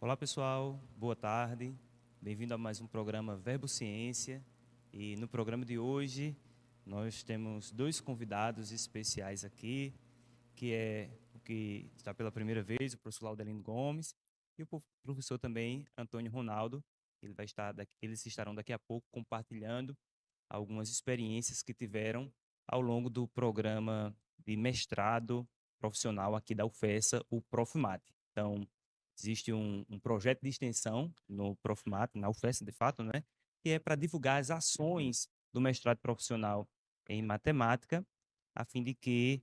Olá, pessoal. Boa tarde. Bem-vindo a mais um programa Verbo Ciência. E no programa de hoje, nós temos dois convidados especiais aqui, que é o que está pela primeira vez, o professor Laudelino Gomes, e o professor também, Antônio Ronaldo. Eles estarão daqui a pouco compartilhando algumas experiências que tiveram ao longo do programa de mestrado profissional aqui da UFESA, o Profmat. Então, existe um projeto de extensão no Profmat, na UFESA, de fato, né? Que é para divulgar as ações do mestrado profissional em matemática, a fim de que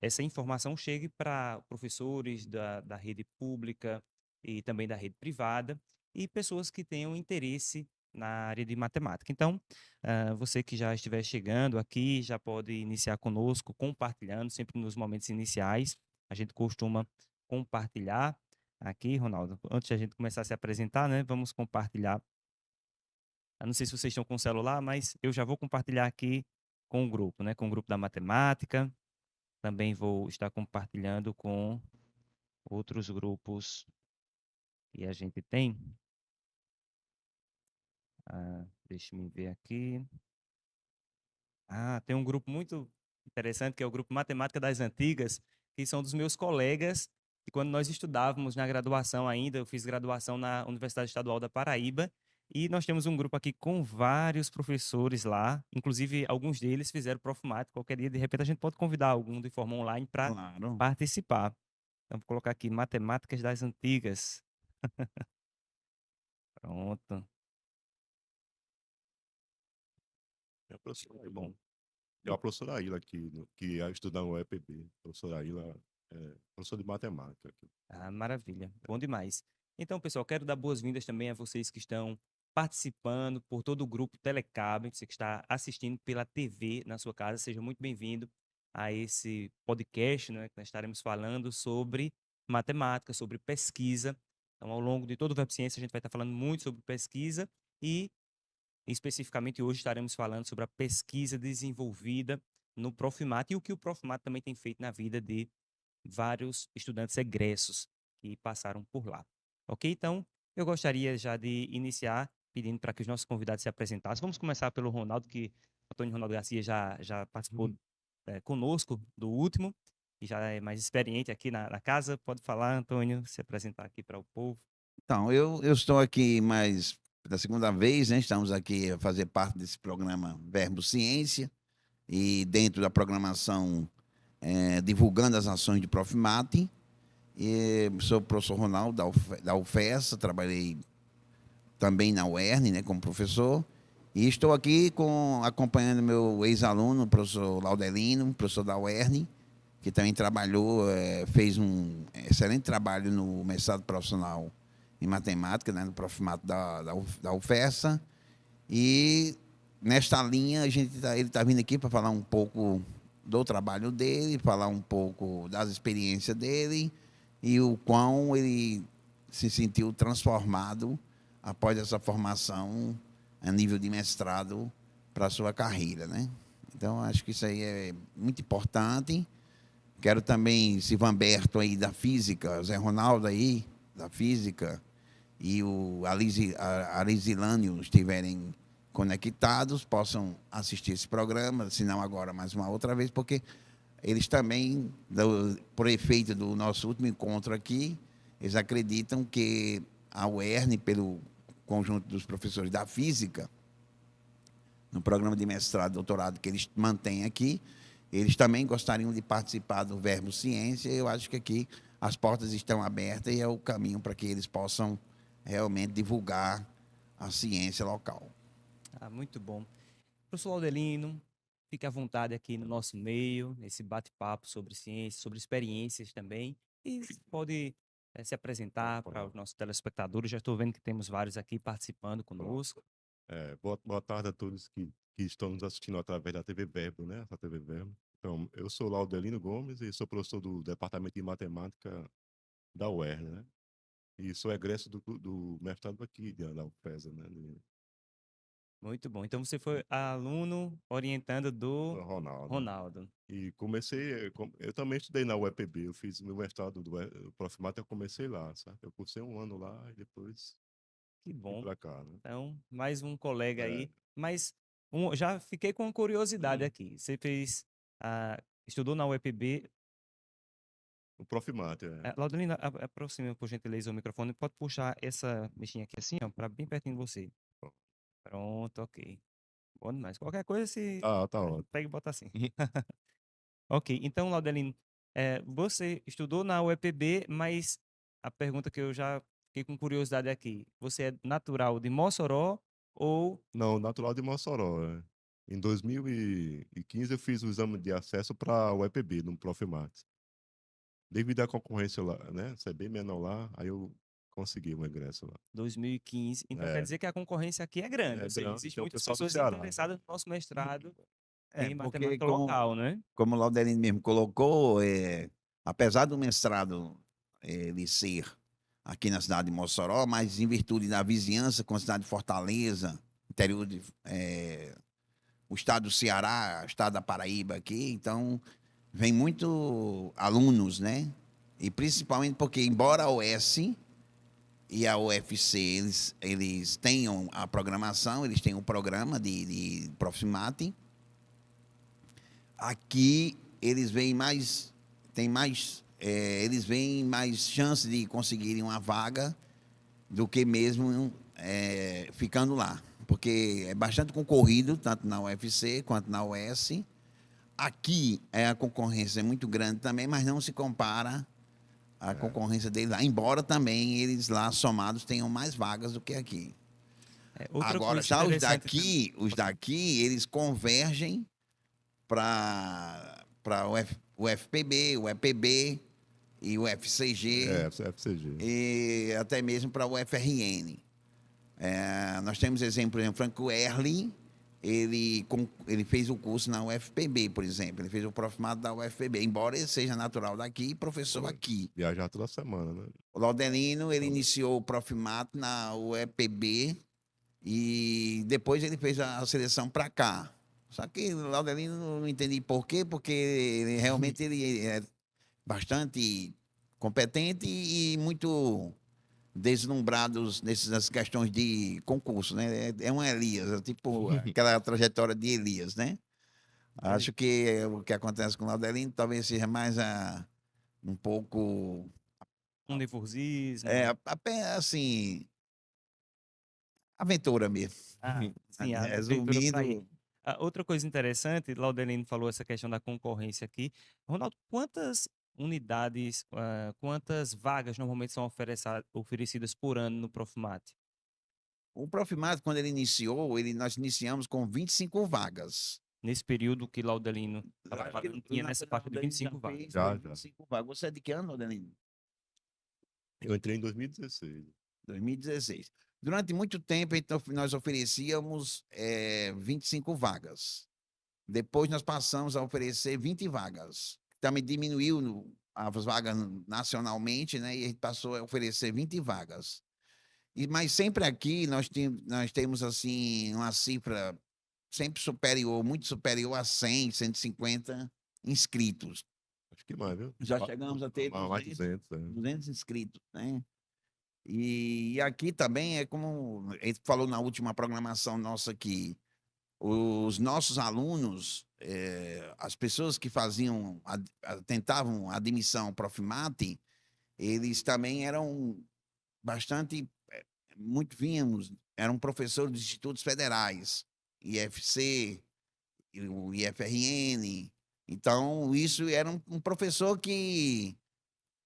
essa informação chegue para professores da rede pública e também da rede privada e pessoas que tenham interesse na área de matemática. Então, você que já estiver chegando aqui, já pode iniciar conosco, compartilhando, sempre nos momentos iniciais. A gente costuma compartilhar aqui, Ronaldo. Antes de a gente começar a se apresentar, né? Vamos compartilhar. Eu não sei se vocês estão com o celular, mas eu já vou compartilhar aqui com o grupo, né? Com o grupo da matemática. Também vou estar compartilhando com outros grupos que a gente tem. Deixa eu ver aqui. Tem um grupo muito interessante, que é o grupo Matemática das Antigas, que são dos meus colegas, e quando nós estudávamos na graduação ainda, eu fiz graduação na Universidade Estadual da Paraíba, e nós temos um grupo aqui com vários professores lá, inclusive alguns deles fizeram Profmat. Qualquer dia, de repente, a gente pode convidar algum de forma online para Claro. participar. Então, vou colocar aqui Matemáticas das Antigas. Pronto, É a professora Aila. bom. É a professora Aila aqui, que ia estudar no EPB. Professora Aila é professora de matemática aqui. Maravilha, bom demais. Então, pessoal, quero dar boas-vindas também a vocês que estão participando por todo o grupo Telecab, você que está assistindo pela TV na sua casa, seja muito bem-vindo a esse podcast, né, que nós estaremos falando sobre matemática, sobre pesquisa. Então, ao longo de todo o Web Ciência, a gente vai estar falando muito sobre pesquisa e, especificamente, hoje estaremos falando sobre a pesquisa desenvolvida no Profimat e o que o Profimat também tem feito na vida de vários estudantes egressos que passaram por lá. Ok? Então, eu gostaria já de iniciar pedindo para que os nossos convidados se apresentassem. Vamos começar pelo Ronaldo, que Antônio Ronaldo Garcia já participou Uhum. conosco do último e já é mais experiente aqui na casa. Pode falar, Antônio, se apresentar aqui para o povo. Então, eu estou aqui mais da segunda vez, né? Estamos aqui a fazer parte desse programa Verbo Ciência e dentro da programação divulgando as ações de Profimate. E sou o professor Ronaldo da UFESA, trabalhei também na UERN, né, como professor. E estou aqui acompanhando meu ex-aluno, o professor Laudelino, professor da UERN, que também trabalhou, fez um excelente trabalho no mestrado profissional em matemática, né, no Profimato da UFESA. E nesta linha, ele está vindo aqui para falar um pouco do trabalho dele, falar um pouco das experiências dele e o quão ele se sentiu transformado após essa formação a nível de mestrado para a sua carreira, né? Então, acho que isso aí é muito importante. Quero também Silvanberto aí da física, Zé Ronaldo aí da física e o Alisilânio estiverem conectados, possam assistir esse programa, se não agora mais uma outra vez, porque eles também, por efeito do nosso último encontro aqui, eles acreditam que a UERN, pelo conjunto dos professores da física, no programa de mestrado e doutorado que eles mantêm aqui, eles também gostariam de participar do Verbo Ciência. Eu acho que aqui as portas estão abertas e é o caminho para que eles possam realmente divulgar a ciência local. Muito bom. Professor Laudelino, fique à vontade aqui no nosso meio, nesse bate-papo sobre ciência, sobre experiências também. E pode se apresentar para os nossos telespectadores. Já estou vendo que temos vários aqui participando Pronto. conosco. Boa tarde a todos que estão nos assistindo através da TV Verbo, né? A TV Verbo. Então, eu sou Laudelino Gomes e sou professor do Departamento de Matemática da UERN, né? E sou egresso do mestrado aqui, da UFESA, né? Muito bom. Então você foi aluno orientando do Ronaldo. Ronaldo. E comecei, eu também estudei na UEPB, eu fiz meu mestrado do Profimata, eu comecei lá, sabe? Eu cursei um ano lá e depois Que vim bom. pra cá, né? Então, mais um colega É, aí. Mas já fiquei com uma curiosidade Hum. aqui. Você estudou na UEPB. o Profimata, Laudolina, aproxime, por gentileza, o microfone. Pode puxar essa mexinha aqui assim, ó, para bem pertinho de você. Pronto, ok. Bom demais. Qualquer coisa, se Tá ótimo. pega e bota assim. Ok, então, Laudelino, você estudou na UEPB, mas a pergunta que eu já fiquei com curiosidade aqui, você é natural de Mossoró ou Não, natural de Mossoró, Em 2015 eu fiz o exame de acesso para o UEPB, no Profimax. Devido à concorrência lá, né? Ser bem menor lá, aí eu consegui um ingresso lá. 2015? Então quer É, dizer que a concorrência aqui é grande, é ou seja, grande, existem tem o muitas pessoal do pessoas Ceará. interessadas no nosso mestrado É, em porque matemática local, né? como o Laudelino mesmo colocou, apesar do mestrado ele ser aqui na cidade de Mossoró, mas em virtude da vizinhança com a cidade de Fortaleza, interior o estado do Ceará, o estado da Paraíba aqui, então vem muito alunos, né? E principalmente porque, embora a OS e a UFC, eles tenham a programação, eles têm um programa de Proximate, aqui eles veem mais, tem mais, eles veem mais chance de conseguirem uma vaga do que mesmo ficando lá. Porque é bastante concorrido, tanto na UFC quanto na US. Aqui a concorrência é muito grande também, mas não se compara à É, concorrência deles lá. Embora também eles lá somados tenham mais vagas do que aqui. Outra Agora, coisa já interessante também. os daqui, eles convergem para o FPB, o EPB e o FCG FCG. e até mesmo para o FRN. Nós temos exemplo, por exemplo, Franco Erli, ele fez o curso na UFPB, por exemplo. Ele fez o profimado da UFPB, embora ele seja natural daqui e professor Foi. aqui. Viajar toda semana, né? O Laudelino, ele iniciou o profimato na UEPB e depois ele fez a seleção para cá. Só que o Laudelino não entendi por quê, porque realmente ele é bastante competente e muito deslumbrados nessas questões de concurso, né? É um Elias, é tipo aquela trajetória de Elias, né? Acho que o que acontece com o Laudelino talvez seja mais um pouco, Um nervosismo. apenas assim, aventura mesmo. Sim, a aventura para ir. Resumindo, Outra coisa interessante, Laudelino falou essa questão da concorrência aqui. Ronaldo, quantas unidades, quantas vagas normalmente são oferecidas por ano no Profimate? o Profimato, quando ele iniciou, nós iniciamos com 25 vagas. Nesse período que Laudelino estava Acho que falando, tinha nessa faixa de 25 vagas. Já. 25 vagas. Você é de que ano, Laudelino? Eu entrei em 2016. 2016. Durante muito tempo, então, nós oferecíamos 25 vagas. Depois nós passamos a oferecer 20 vagas. Também diminuiu as vagas nacionalmente, né? E a gente passou a oferecer 20 vagas. Mas sempre aqui nós temos assim uma cifra sempre superior, muito superior a 100, 150 inscritos. Acho que mais, viu? Já chegamos a ter Mais 200, 200 inscritos, né? E aqui também é como ele falou na última programação nossa aqui, os nossos alunos, as pessoas que faziam, tentavam a admissão Profimate, eles também eram bastante, muito vínhamos, eram professores de institutos federais, IFC, o IFRN. Então, isso era um professor que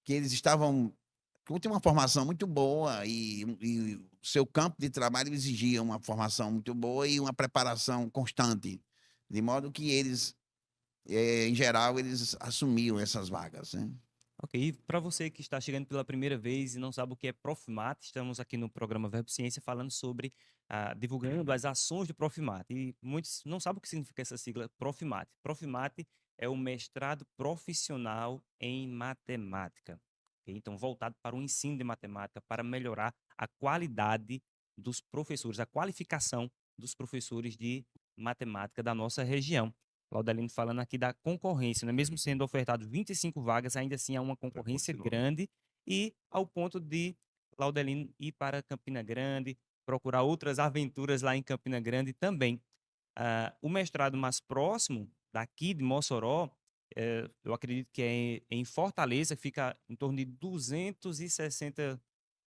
eles estavam que tem uma formação muito boa e o seu campo de trabalho exigia uma formação muito boa e uma preparação constante, de modo que eles, em geral, eles assumiam essas vagas, né? Ok, e para você que está chegando pela primeira vez e não sabe o que é Profimate, estamos aqui no programa Verbo Ciência falando sobre, divulgando as ações do Profimate. E muitos não sabem o que significa essa sigla Profimate. Profimate é o mestrado profissional em matemática. Ok? Então, voltado para o ensino de matemática, para melhorar a qualidade dos professores, a qualificação dos professores de matemática da nossa região. Laudelino falando aqui da concorrência, né? Mesmo sendo ofertado 25 vagas, ainda assim há uma concorrência continua. grande e ao ponto de Laudelino ir para Campina Grande, procurar outras aventuras lá em Campina Grande também. O mestrado mais próximo daqui de Mossoró, eu acredito que é em Fortaleza, fica em torno de 260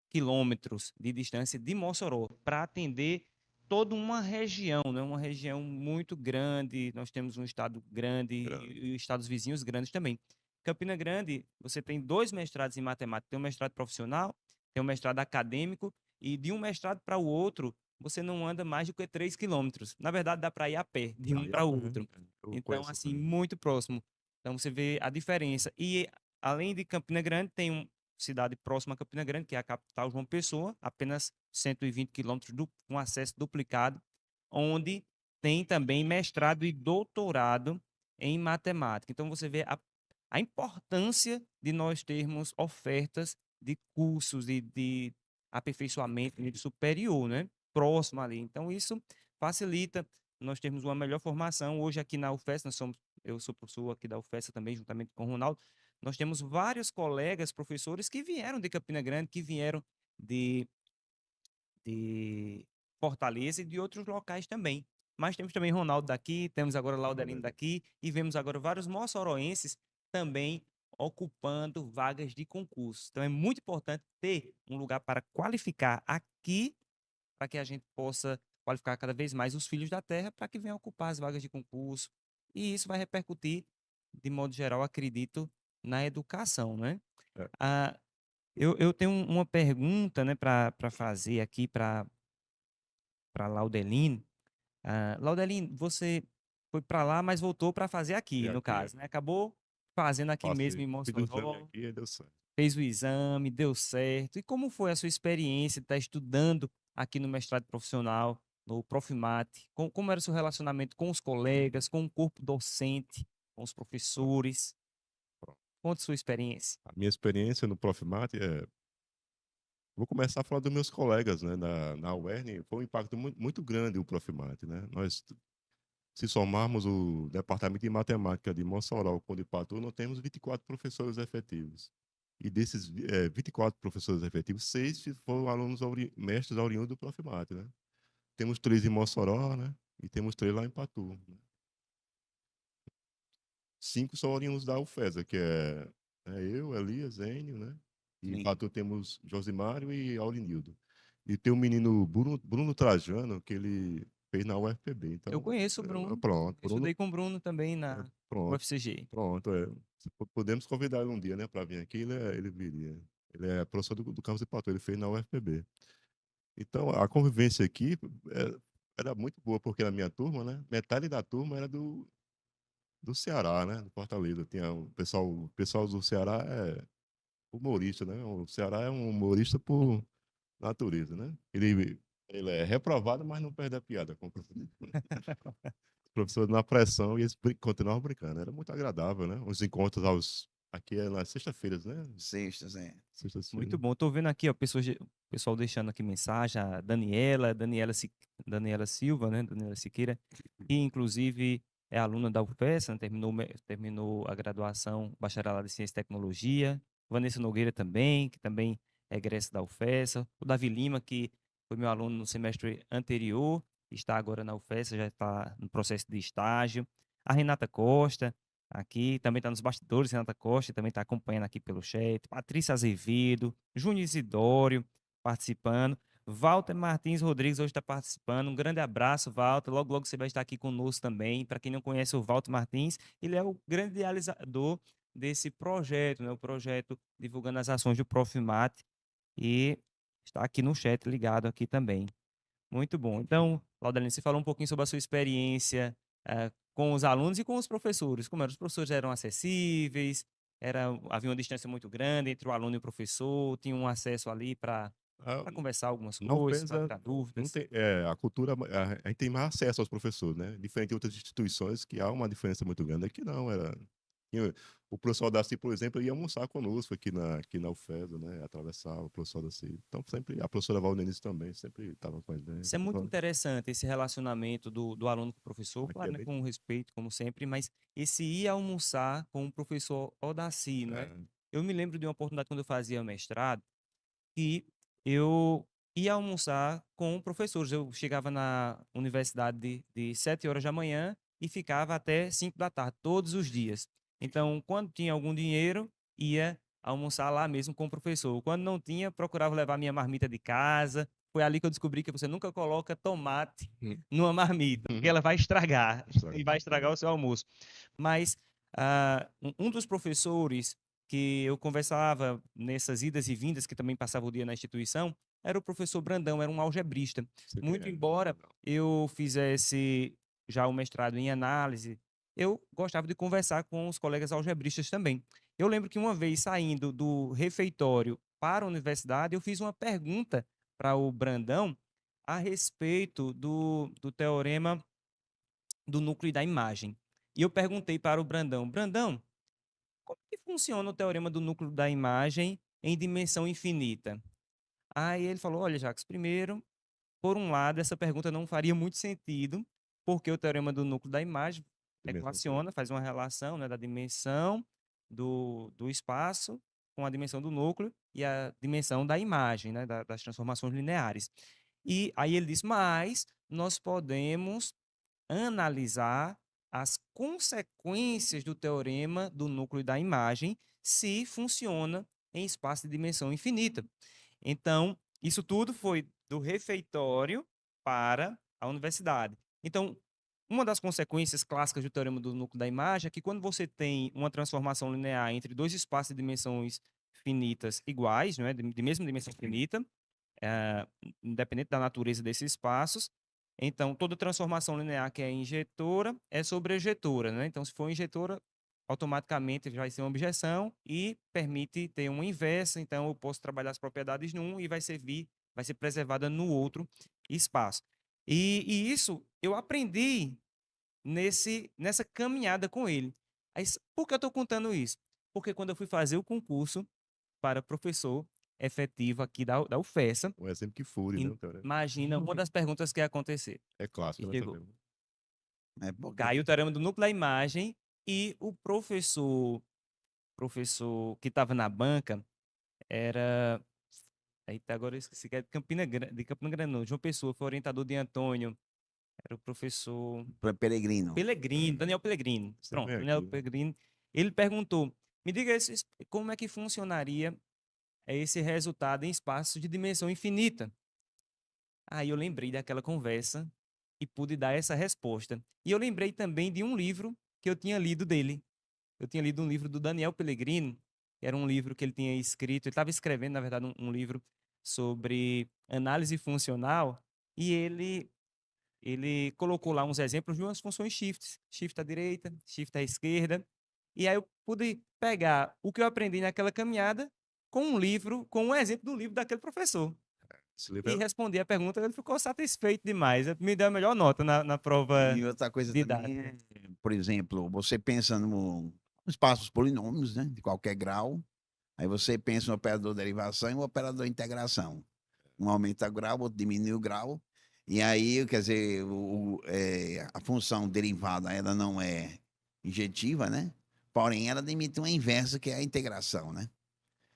quilômetros de distância de Mossoró, para atender toda uma região, né? Uma região muito grande. Nós temos um estado grande e estados vizinhos grandes também. Campina Grande, você tem 2 mestrados em matemática, tem um mestrado profissional, tem um mestrado acadêmico, e de um mestrado para o outro, você não anda mais do que 3 quilômetros. Na verdade, dá para ir a pé, de um Aí, para o outro. eu Então, conheço assim, também. muito próximo. Então, você vê a diferença. E, além de Campina Grande, tem cidade próxima a Campina Grande, que é a capital João Pessoa, apenas 120 quilômetros com acesso duplicado, onde tem também mestrado e doutorado em matemática. Então, você vê a importância de nós termos ofertas de cursos e de aperfeiçoamento nível superior, né? Próximo ali. Então, isso facilita nós termos uma melhor formação. Hoje, aqui na UFES, eu sou professor aqui da UFES também, juntamente com o Ronaldo, nós temos vários colegas, professores, que vieram de Campina Grande, que vieram de, de Fortaleza e de outros locais também. Mas temos também Ronaldo daqui, temos agora Laudelino daqui, e vemos agora vários moçoroenses também ocupando vagas de concurso. Então é muito importante ter um lugar para qualificar aqui, para que a gente possa qualificar cada vez mais os filhos da terra para que venham ocupar as vagas de concurso. E isso vai repercutir, de modo geral, acredito, na educação, né? É. Ah, eu tenho uma pergunta, né, para fazer aqui para Laudelino. Laudelino, você foi para lá, mas voltou para fazer aqui, E no aqui, caso, né? Acabou fazendo aqui mesmo passei. em Fiz o exame Mossoró, aqui e deu certo. fez o exame, deu certo. E como foi a sua experiência de estar estudando aqui no mestrado profissional, no Profimate? Como era o seu relacionamento com os colegas, com o corpo docente, com os professores? Pronto. Conte sua experiência. A minha experiência no Profimate é. Vou começar a falar dos meus colegas, né? Na UERN, foi um impacto muito grande o Profimate, né? Nós, se somarmos o Departamento de Matemática de Mossoró com o de Patu, nós temos 24 professores efetivos. E desses 24 professores efetivos, 6 foram alunos mestres oriundos do Profimate, né? Temos 3 em Mossoró, né? E temos 3 lá em Patu, né? 5 são oriundos da UFESA, que eu, Elias, Enio, né? E em Sim. Patu temos Josimário e Aulinildo. E tem um menino, Bruno Trajano, que ele fez na UFPB. Eu Então, conheço o Bruno, pronto, eu estudei com o Bruno também na pronto, UFCG. pronto. Podemos convidar ele um dia, né, para vir aqui, ele viria. Ele é professor do campus de Patu, ele fez na UFPB. Então, a convivência aqui era muito boa, porque na minha turma, né, metade da turma era do Ceará, né? Do Fortaleza. Tinha o pessoal do Ceará é humorista, né? O Ceará é um humorista por natureza, né? Ele é reprovado, mas não perde a piada com o professor. Os professores na pressão e eles continuavam brincando. Era muito agradável, né? Os encontros aqui é nas sextas-feiras, né? Sextas, é. Muito Sextas-feiras. bom. Tô vendo aqui, ó, o pessoal deixando aqui mensagem, a Daniela Silva, né? Daniela Siqueira, que inclusive é aluna da UFES, né? Terminou a graduação, bacharelado em Ciência e Tecnologia. Vanessa Nogueira também, que também é egressa da UFES. O Davi Lima, que foi meu aluno no semestre anterior, está agora na UFES, já está no processo de estágio. A Renata Costa, aqui também está nos bastidores, Renata Costa também está acompanhando aqui pelo chat. Patrícia Azevedo, Júnior Isidório participando. Walter Martins Rodrigues hoje está participando. Um grande abraço, Walter. Logo, logo você vai estar aqui conosco também. Para quem não conhece o Walter Martins, ele é o grande idealizador desse projeto, né? O projeto divulgando as ações do Profimate. E está aqui no chat ligado aqui também. Muito bom. Então, Laudelino, você falou um pouquinho sobre a sua experiência com os alunos e com os professores. Como eram? Os professores eram acessíveis? Havia uma distância muito grande entre o aluno e o professor? Tinha um acesso ali para Ah, conversar algumas na coisas, para UFESA, tirar não dúvidas? tem, a cultura, a gente tem mais acesso aos professores, né? Diferente de outras instituições que há uma diferença muito grande. Aqui não, era O professor Daci, por exemplo, ia almoçar conosco aqui na UFESA, né? Atravessava o professor Daci. Então, sempre, a professora Valdenice também, sempre estava com a gente. Isso é muito interessante, esse relacionamento do aluno com o professor, Aqui claro, é né, bem. com respeito, como sempre, mas esse ir almoçar com o professor Odaci, não é? É, Eu me lembro de uma oportunidade quando eu fazia mestrado, que eu ia almoçar com professores. Eu chegava na universidade de 7 horas da manhã e ficava até 5 da tarde, todos os dias. Então, quando tinha algum dinheiro, ia almoçar lá mesmo com o professor. Quando não tinha, procurava levar minha marmita de casa. Foi ali que eu descobri que você nunca coloca tomate numa marmita, porque ela vai estragar estraga. e vai estragar o seu almoço. Mas um dos professores que eu conversava nessas idas e vindas, que também passava o dia na instituição, era o professor Brandão, era um algebrista. Sei quem Muito é. embora Não. eu fizesse já o mestrado em análise, eu gostava de conversar com os colegas algebristas também. Eu lembro que uma vez saindo do refeitório para a universidade, eu fiz uma pergunta para o Brandão a respeito do teorema do núcleo da imagem. E eu perguntei para o Brandão, Brandão, como que funciona o teorema do núcleo da imagem em dimensão infinita? Aí ele falou, olha, Jacques, primeiro, por um lado, essa pergunta não faria muito sentido, porque o teorema do núcleo da imagem Dimensão equaciona, infinita. faz uma relação, né, da dimensão do espaço com a dimensão do núcleo e a dimensão da imagem, né, das transformações lineares. E aí ele disse, mas nós podemos analisar as consequências do teorema do núcleo da imagem se funciona em espaço de dimensão infinita. Então, isso tudo foi do refeitório para a universidade. Então, uma das consequências clássicas do teorema do núcleo da imagem é que quando você tem uma transformação linear entre dois espaços de dimensões finitas iguais, não é, de mesma dimensão finita, eh, independente da natureza desses espaços. Então, toda transformação linear que é injetora é sobrejetora, né? Então, se for injetora, automaticamente vai ser uma objeção e permite ter uma inversa. Então, eu posso trabalhar as propriedades num e vai ser preservada no outro espaço. E isso eu aprendi nessa caminhada com ele. Aí, por que eu estou contando isso? Porque quando eu fui fazer o concurso para professor efetivo aqui da UFESA, Um exemplo que fure, né? O teorema. imagina uma das perguntas que ia acontecer. É E clássico, né? chegou. Também. É porque Caiu o teorema do núcleo da imagem e o professor que estava na banca era. Eita, agora eu esqueci, que é de Campina Grande, não. João Pessoa, foi orientador de Antônio. Era o professor Peregrino. Pellegrino, Daniel Pellegrino. Sempre Pronto, vem Daniel aqui, né? Pellegrino. Ele perguntou: me diga como é que funcionaria esse resultado em espaços de dimensão infinita? Aí eu lembrei daquela conversa e pude dar essa resposta. E eu lembrei também de um livro que eu tinha lido dele. Eu tinha lido um livro do Daniel Pellegrino, que era um livro que ele tinha escrito, ele estava escrevendo, na verdade, um livro sobre análise funcional, e ele colocou lá uns exemplos de umas funções shifts, shift à direita, shift à esquerda, e aí eu pude pegar o que eu aprendi naquela caminhada com um livro, com um exemplo do livro daquele professor Esse livro e é. respondi a pergunta, ele ficou satisfeito demais. Ele me deu a melhor nota na prova E outra coisa também didática. é, por exemplo, você pensa no espaços polinômios, né, de qualquer grau. Aí você pensa no operador de derivação e no operador de integração. Um aumenta o grau, outro diminui o grau. E aí, quer dizer, a função derivada ela não é injetiva, né? Porém, ela demite uma inversa, que é a integração, né?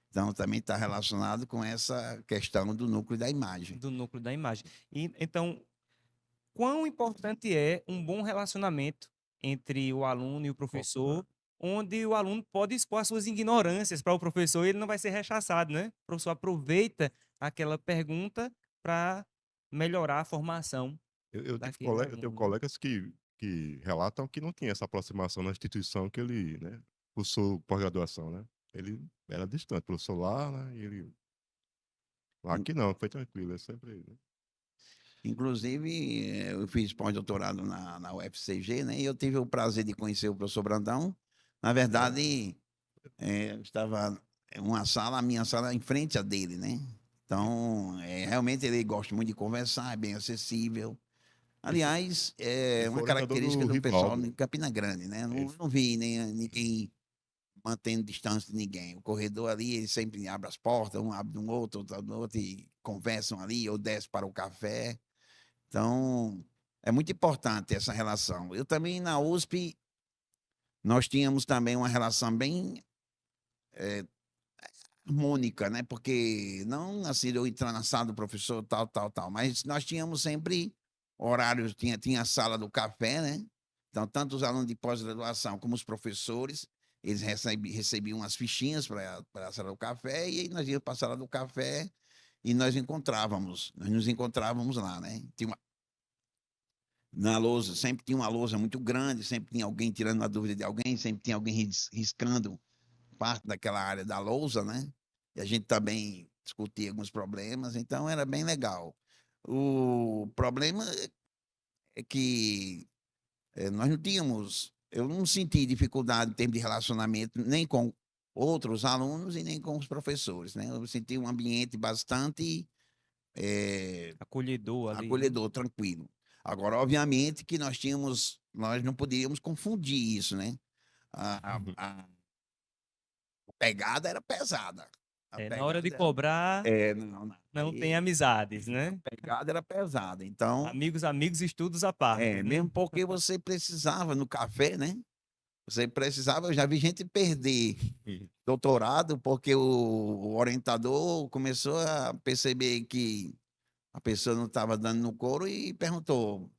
Então, também está relacionado com essa questão do núcleo da imagem. Do núcleo da imagem. E, então, quão importante é um bom relacionamento entre o aluno e o professor, onde o aluno pode expor as suas ignorâncias para o professor e ele não vai ser rechaçado, né? O professor aproveita aquela pergunta para melhorar a formação daquele Eu tenho aluno, né? colegas que relatam que não tinha essa aproximação na instituição que ele, né, cursou pós-graduação, né? Ele era distante, professor lá, né? E ele. In- Aqui não, foi tranquilo, é sempre. Né? Inclusive, eu fiz pós-doutorado na UFCG, né? E eu tive o prazer de conhecer o professor Brandão. Na verdade, eu estava em uma sala, a minha sala em frente a dele, né? Então, realmente ele gosta muito de conversar, é bem acessível. Ele foi, Aliás, ele é foi uma orientador característica do do pessoal Rivaldo. em Campina Grande, né? Ele, Não vi nem ninguém mantendo distância de ninguém. O corredor ali, ele sempre abre as portas, um abre de um outro, outro abre do outro, e conversam ali, ou desce para o café. Então, é muito importante essa relação. Eu também, na USP, nós tínhamos também uma relação bem harmônica, né? Porque não assim, eu entrar na sala do professor, tal, tal, tal, mas nós tínhamos sempre horários, tinha a sala do café, né? Então, tanto os alunos de pós-graduação como os professores, eles recebiam umas fichinhas para a sala do café, e aí nós íamos para a sala do café e nós nos encontrávamos lá, né? Na lousa, sempre tinha uma lousa muito grande, sempre tinha alguém tirando uma dúvida de alguém, sempre tinha alguém riscando parte daquela área da lousa, né? E a gente também discutia alguns problemas, então era bem legal. O problema é que nós não tínhamos, eu não senti dificuldade em termos de relacionamento nem com outros alunos e nem com os professores, né? Eu senti um ambiente bastante Acolhedor ali, né? acolhedor, tranquilo. Agora, obviamente que nós não poderíamos confundir isso, né? A pegada era pesada. A Na hora de pegada cobrar, não, não tem aí amizades, a né? pegada era pesada. Então, Amigos, amigos, estudos à parte, né? mesmo porque você precisava no café, né? Você precisava, eu já vi gente perder doutorado porque o orientador começou a perceber que a pessoa não estava dando no couro e perguntou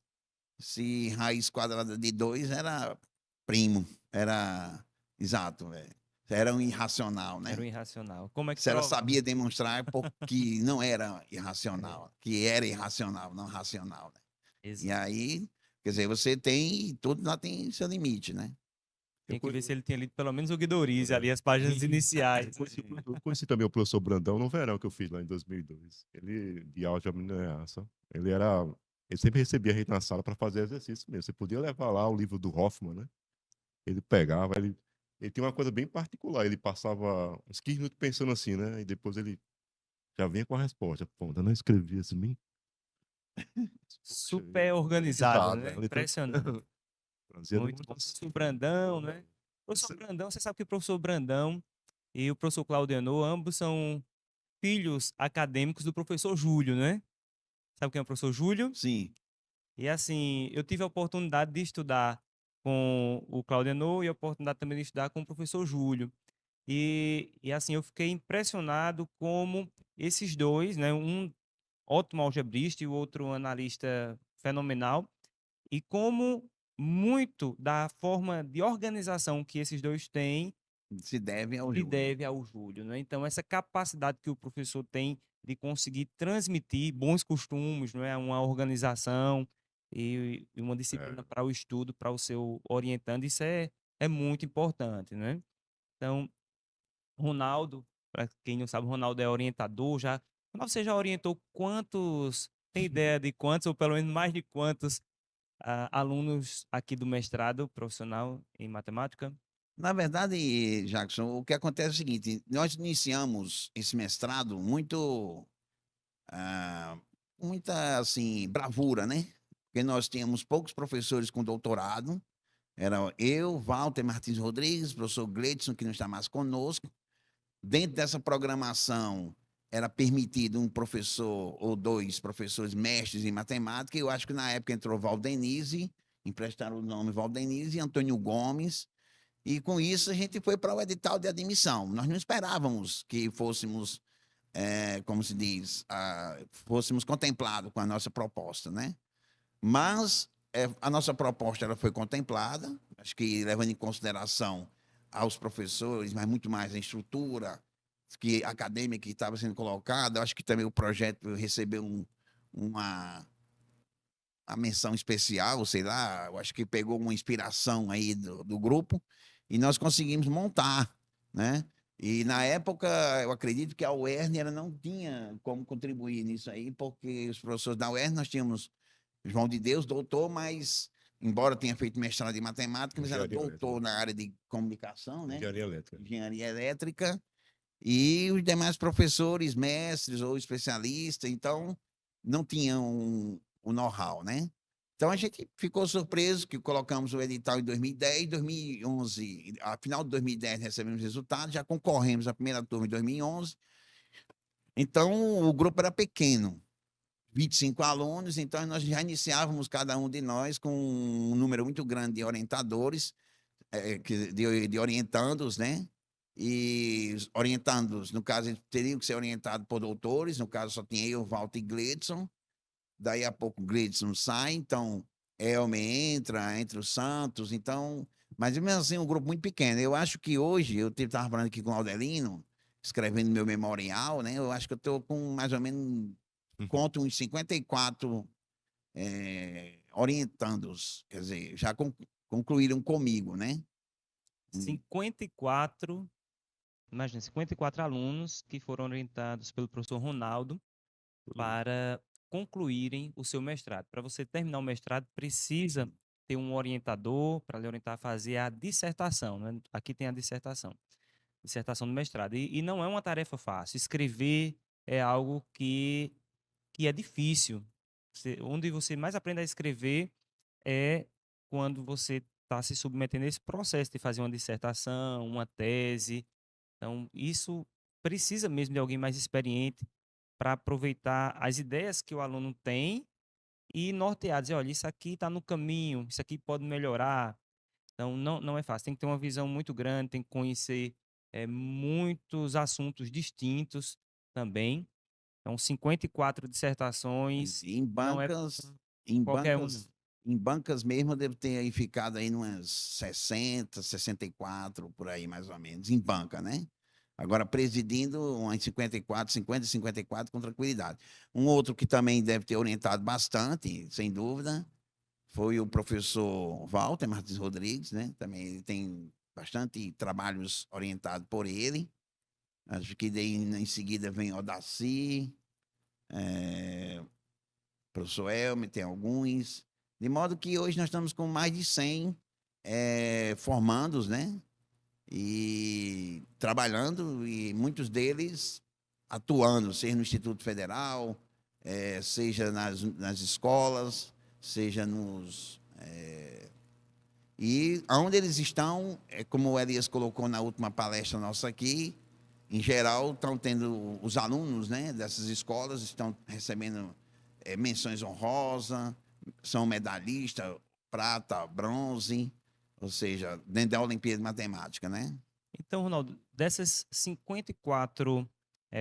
se raiz quadrada de 2 era primo, era exato, velho. Era um irracional, Era né? um irracional. Como é que Se ela prova? sabia demonstrar porque não era irracional, que era irracional, não racional, né? E Exato. aí, quer dizer, você tem, tudo lá tem seu limite, né? Tem Eu que ver conhe- se ele tinha lido pelo menos o Guidorize ali, é. as páginas iniciais. Eu conheci também o professor Brandão no verão que eu fiz lá em 2002. Ele, de álgebra linear, sabe? Ele sempre recebia a gente na sala para fazer exercício mesmo. Você podia levar lá o livro do Hoffman, né? Ele pegava, ele tinha uma coisa bem particular. Ele passava uns 15 minutos pensando assim, né? E depois ele já vinha com a resposta. Pô, eu não escrevi assim, bem. Poxa, Super organizado, organizado, né? né? A letra Impressionante. trazia Muito bom. demonstração. Professor Brandão, né? Professor Brandão, você sabe que o professor Brandão e o professor Claudiano, ambos são filhos acadêmicos do professor Júlio, né? Sabe quem é o professor Júlio? Sim, E assim, eu tive a oportunidade de estudar com o Claudiano e a oportunidade também de estudar com o professor Júlio. E assim, eu fiquei impressionado como esses dois, né? Um ótimo algebrista e o outro analista fenomenal, e como muito da forma de organização que esses dois têm se deve ao se Júlio. deve ao Júlio, né? Então, essa capacidade que o professor tem de conseguir transmitir bons costumes, não é? Uma organização e uma É, disciplina para o estudo, para o seu orientando, isso é muito importante, né? Então, Ronaldo, para quem não sabe, Ronaldo é orientador, Ronaldo, você já orientou quantos, tem ideia de quantos, ou pelo menos mais de quantos alunos aqui do mestrado profissional em matemática? Na verdade, Jackson, o que acontece é o seguinte: nós iniciamos esse mestrado muito, ah, muita assim, bravura, né? Porque nós tínhamos poucos professores com doutorado. Era eu, Walter Martins Rodrigues, professor Gleidson, que não está mais conosco. Dentro dessa programação, era permitido um professor ou dois professores mestres em matemática. Eu acho que na época entrou Valdenise, emprestaram o nome Valdenise e Antônio Gomes. E com isso a gente foi para o edital de admissão. Nós não esperávamos que fôssemos, como se diz, fôssemos contemplados com a nossa proposta, né? Mas a nossa proposta ela foi contemplada, acho que levando em consideração aos professores, mas muito mais a estrutura acadêmica que estava sendo colocada. Acho que também o projeto recebeu uma a menção especial, sei lá, eu acho que pegou uma inspiração aí do grupo e nós conseguimos montar, né? E na época, eu acredito que a UERN ela não tinha como contribuir nisso aí, porque os professores da UERN nós tínhamos João de Deus, doutor, mas embora tenha feito mestrado em matemática, mas era engenharia doutor elétrica. na área de comunicação, né? Engenharia elétrica. Engenharia elétrica, e os demais professores, mestres ou especialistas, então não tinham o know-how, né? Então, a gente ficou surpreso que colocamos o edital em 2010, 2011, a final de 2010 recebemos resultados, já concorremos à primeira turma em 2011. Então, o grupo era pequeno, 25 alunos, então nós já iniciávamos cada um de nós com um número muito grande de orientadores, de orientandos, né? E os orientandos, no caso, eles teriam que ser orientados por doutores, no caso só tinha eu, Walter e Gledson. Daí a pouco o Gledson sai, então Elmer entra o Santos, então, mas mesmo assim um grupo muito pequeno. Eu acho que hoje, eu estava falando aqui com o Aldelino, escrevendo meu memorial, né? Eu acho que eu estou com mais ou menos, conto uns 54 orientandos, quer dizer, já concluíram comigo, né? 54, imagina, 54 alunos que foram orientados pelo professor Ronaldo para concluírem o seu mestrado. Para você terminar o mestrado, precisa ter um orientador para lhe orientar a fazer a dissertação, né? Aqui tem a dissertação do mestrado. E não é uma tarefa fácil. Escrever é algo que é difícil. Onde você mais aprende a escrever é quando você está se submetendo a esse processo de fazer uma dissertação, uma tese. Então, isso precisa mesmo de alguém mais experiente para aproveitar as ideias que o aluno tem e nortear, dizer, olha, isso aqui está no caminho, isso aqui pode melhorar. Então, não é fácil. Tem que ter uma visão muito grande, tem que conhecer muitos assuntos distintos também. Então, 54 dissertações Em não é bancas, em qualquer um, não. bancas, em bancas mesmo, eu devo ter aí ficado aí umas 60, 64, por aí mais ou menos, em banca, né? Agora, presidindo umas 54, 50 e 54 com tranquilidade. Um outro que também deve ter orientado bastante, sem dúvida, foi o professor Walter Martins Rodrigues, né? Também ele tem bastante trabalhos orientados por ele. Acho que daí em seguida vem Odaci, professor Elmer, tem alguns. De modo que hoje nós estamos com mais de 100 formandos, né? E trabalhando, e muitos deles atuando, seja no Instituto Federal, seja nas escolas, seja nos. E onde eles estão, como o Elias colocou na última palestra nossa aqui, em geral, estão tendo os alunos, né, dessas escolas, estão recebendo menções honrosas, são medalhistas, prata, bronze, ou seja, dentro da Olimpíada de Matemática, né? Então, Ronaldo, dessas 54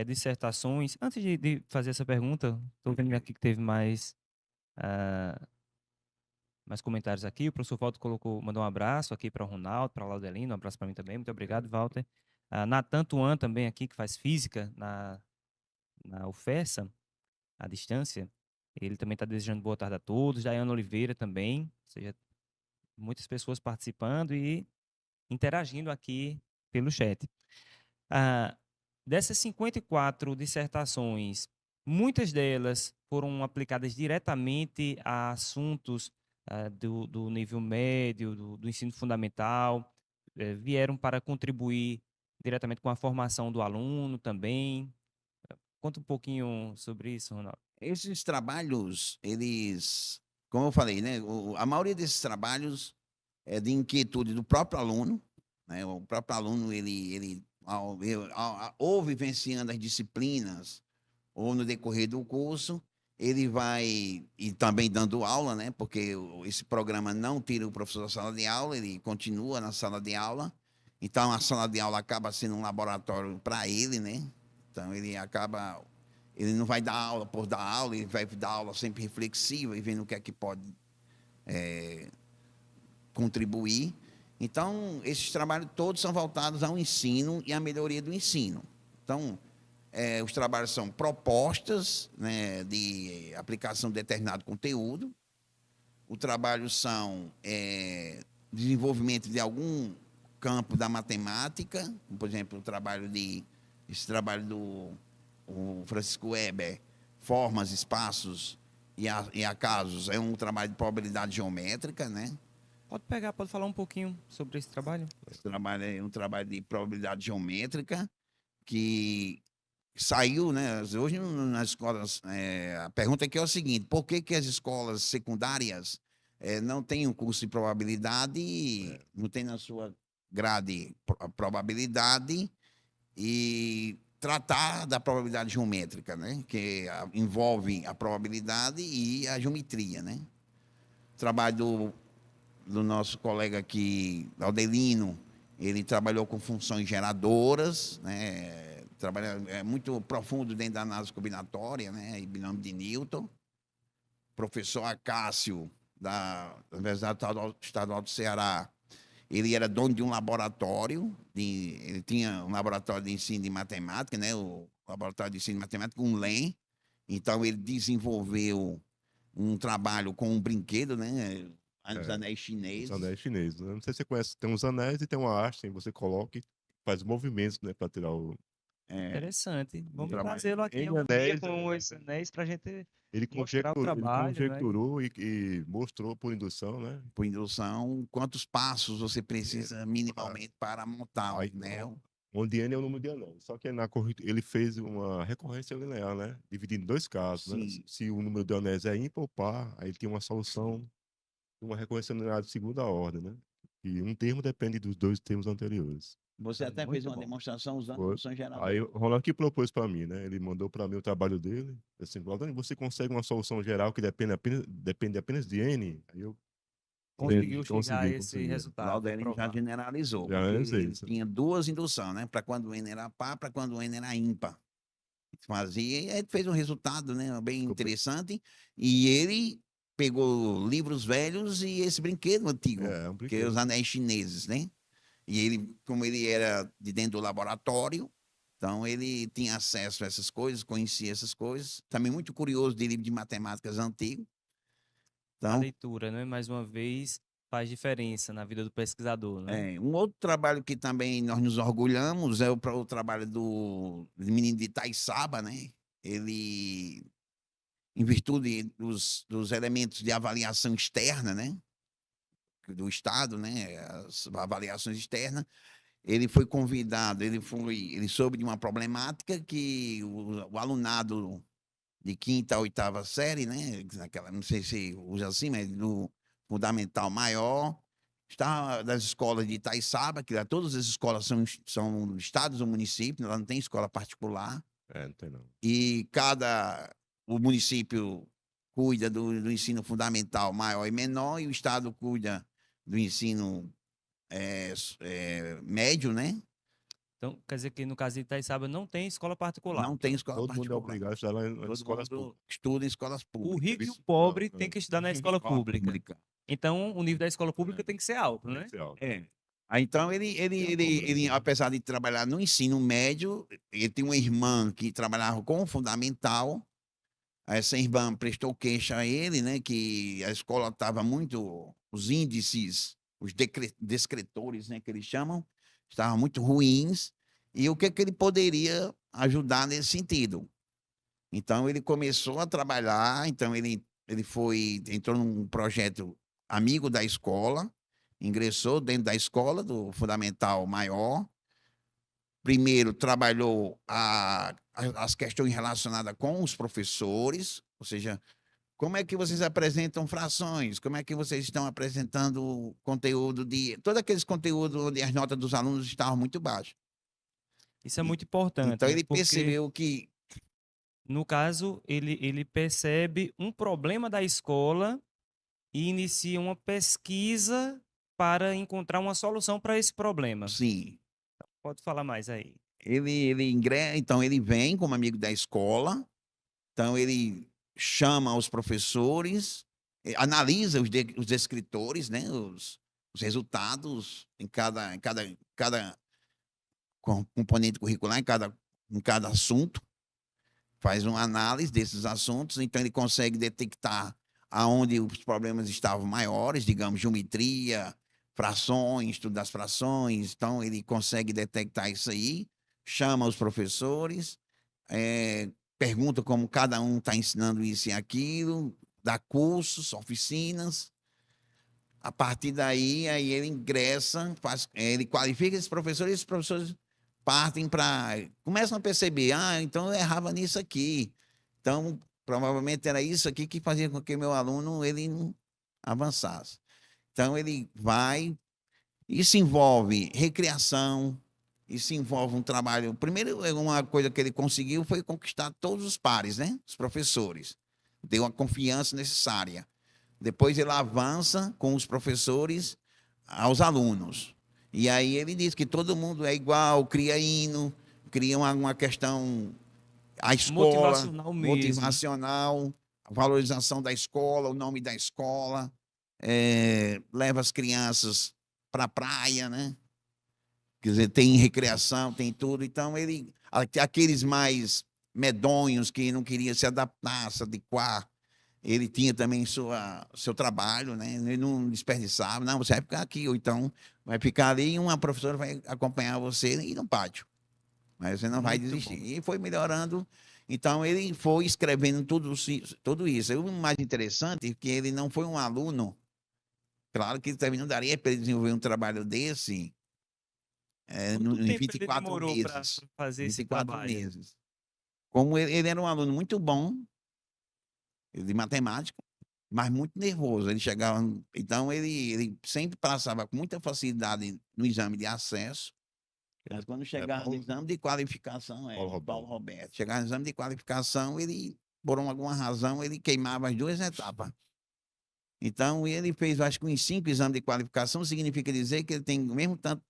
dissertações, antes de fazer essa pergunta, estou vendo aqui que teve mais comentários aqui. O professor Walter mandou um abraço aqui para o Ronaldo, para o Laudelino, um abraço para mim também. Muito obrigado, Walter. Natan Tuan também aqui, que faz física na UFESA, à distância. Ele também está desejando boa tarde a todos. Daiane Oliveira também, ou seja, muitas pessoas participando e interagindo aqui pelo chat. Dessas 54 dissertações, muitas delas foram aplicadas diretamente a assuntos do nível médio, do ensino fundamental, vieram para contribuir diretamente com a formação do aluno também. Conta um pouquinho sobre isso, Ronaldo. Esses trabalhos, eles, como eu falei, né, a maioria desses trabalhos é de inquietude do próprio aluno, né? O próprio aluno, ele ou vivenciando as disciplinas, ou no decorrer do curso, ele vai, e também dando aula, né? Porque esse programa não tira o professor da sala de aula, ele continua na sala de aula. Então, a sala de aula acaba sendo um laboratório para ele, né? Então, ele não vai dar aula por dar aula, ele vai dar aula sempre reflexiva e vendo o que é que pode contribuir. Então, esses trabalhos todos são voltados ao ensino e à melhoria do ensino. Então, os trabalhos são propostas, né, de aplicação de determinado conteúdo. O trabalho são desenvolvimento de algum campo da matemática, por exemplo, esse trabalho do Francisco Weber, formas, espaços e acasos, é um trabalho de probabilidade geométrica, né? Pode falar um pouquinho sobre esse trabalho? Esse trabalho é um trabalho de probabilidade geométrica que saiu, né? Hoje nas escolas, a pergunta aqui é o seguinte: por que as escolas secundárias não tem um curso de probabilidade, não tem na sua grade a probabilidade e tratar da probabilidade geométrica, né? Que envolve a probabilidade e a geometria, né? O trabalho do nosso colega aqui, Aldelino, ele trabalhou com funções geradoras, né? É muito profundo dentro da análise combinatória, né? E binômio de Newton. Professor Acácio, da Universidade Estadual do Ceará, ele era dono de um laboratório, ele tinha um laboratório de ensino de matemática, né? O laboratório de ensino de matemática, um LEM. Então, ele desenvolveu um trabalho com um brinquedo, né? Os anéis chineses. Os anéis chineses. Né? Não sei se você conhece, tem uns anéis e tem uma haste, você coloca e faz movimentos, né, para tirar o... Interessante. Vamos trabalho. trazê-lo aqui Em algum dia anéis, com esses anéis para a gente Ele mostrar o trabalho, né? conjecturou e mostrou por indução, né? Por indução, quantos passos você precisa minimamente para montar o anel. Onde N é o número de anéis. Só que ele fez uma recorrência linear, né? Dividindo em dois casos, né? Se o número de anéis é ímpar ou par, aí ele tem uma solução, uma recorrência linear de segunda ordem, né? E um termo depende dos dois termos anteriores. Você até fez uma demonstração usando função geradora. Aí o Roland que propôs para mim, né? Ele mandou para mim o trabalho dele. Assim, Valdani, você consegue uma solução geral que depende apenas de N? Aí eu conseguiu chegar a esse resultado. O Aldelino já generalizou. Ele tinha duas induções, né? Para quando o N era par, para quando o N era ímpar. Fazia e aí fez um resultado, né? Bem interessante. E ele pegou livros velhos e esse brinquedo antigo, que é os anéis chineses, né? E ele, como ele era de dentro do laboratório, então ele tinha acesso a essas coisas, conhecia essas coisas. Também muito curioso de livro de matemáticas antigo. Então, a leitura, né? Mais uma vez, faz diferença na vida do pesquisador, né? Um outro trabalho que também nós nos orgulhamos é o trabalho do menino de Itaiçaba, né? Ele, em virtude dos elementos de avaliação externa, né? Do Estado, né? As avaliações externas, ele foi convidado, ele soube de uma problemática que o alunado de quinta a oitava série, né? Não sei se usa assim, mas no fundamental maior, está das escolas de Itaiçaba, que todas as escolas são estados ou municípios, lá não tem escola particular. Não tem não. E o município cuida do ensino fundamental maior e menor, e o estado cuida do ensino médio, né? Então, quer dizer que no caso de Itaiçaba não tem escola particular. Não tem escola particular. Todo mundo é obrigado a estudar em escolas públicas. Estuda em escolas públicas. O rico e o pobre tem que estudar na escola pública. Então, o nível da escola pública tem que ser alto, né? Então, ele, apesar de trabalhar no ensino médio, ele tem uma irmã que trabalhava com o fundamental. Essa irmã prestou queixa a ele, né, que a escola estava muito, os índices, os descretores, né, que eles chamam, estavam muito ruins, e o que ele poderia ajudar nesse sentido. Então, ele começou a trabalhar, então ele entrou num projeto amigo da escola, ingressou dentro da escola, do fundamental maior. Primeiro, trabalhou as questões relacionadas com os professores, ou seja, como é que vocês apresentam frações, como é que vocês estão apresentando conteúdo todos aqueles conteúdos onde as notas dos alunos estavam muito baixas. Isso é muito importante. Então, ele percebeu que... No caso, ele percebe um problema da escola e inicia uma pesquisa para encontrar uma solução para esse problema. Sim. Pode falar mais aí. Então, ele vem como amigo da escola, então ele chama os professores, analisa os descritores, né, os resultados em cada componente curricular, em cada assunto, faz uma análise desses assuntos, então ele consegue detectar aonde os problemas estavam maiores, digamos, geometria, frações, estudo das frações, então ele consegue detectar isso aí, chama os professores, pergunta como cada um está ensinando isso e aquilo, dá cursos, oficinas. A partir daí, aí ele ingressa, ele qualifica esses professores partem começam a perceber, então eu errava nisso aqui. Então, provavelmente era isso aqui que fazia com que meu aluno ele avançasse. Então, ele vai, isso envolve recreação, isso envolve um trabalho. Primeiro, uma coisa que ele conseguiu foi conquistar todos os pares, né? Os professores. Deu a confiança necessária. Depois ele avança com os professores aos alunos. E aí ele diz que todo mundo é igual, cria hino, cria uma questão, a escola, Motivacional mesmo. motivacional, a valorização da escola, o nome da escola, leva as crianças para a praia, né? Quer dizer, tem recreação, tem tudo. Então, aqueles mais medonhos que não queriam se adaptar, se adequar, ele tinha também seu trabalho, né? Ele não desperdiçava. Não, você vai ficar aqui, ou então vai ficar ali e uma professora vai acompanhar você e no pátio. Mas você não vai Muito desistir. bom. E foi melhorando. Então, ele foi escrevendo tudo isso. O mais interessante é que ele não foi um aluno. Claro que também não daria para ele desenvolver um trabalho desse Quanto em tempo ele 24 demorou para meses. fazer esse 24 trabalho? meses. Como ele era um aluno muito bom de matemática, mas muito nervoso. Ele chegava. Então, ele sempre passava com muita facilidade no exame de acesso. Mas quando chegava no exame de qualificação, Paulo Roberto, chegava no exame de qualificação, ele, por alguma razão, ele queimava as duas etapas. Então, ele fez, acho que uns 5 exames de qualificação, significa dizer que ele tem o mesmo tanto.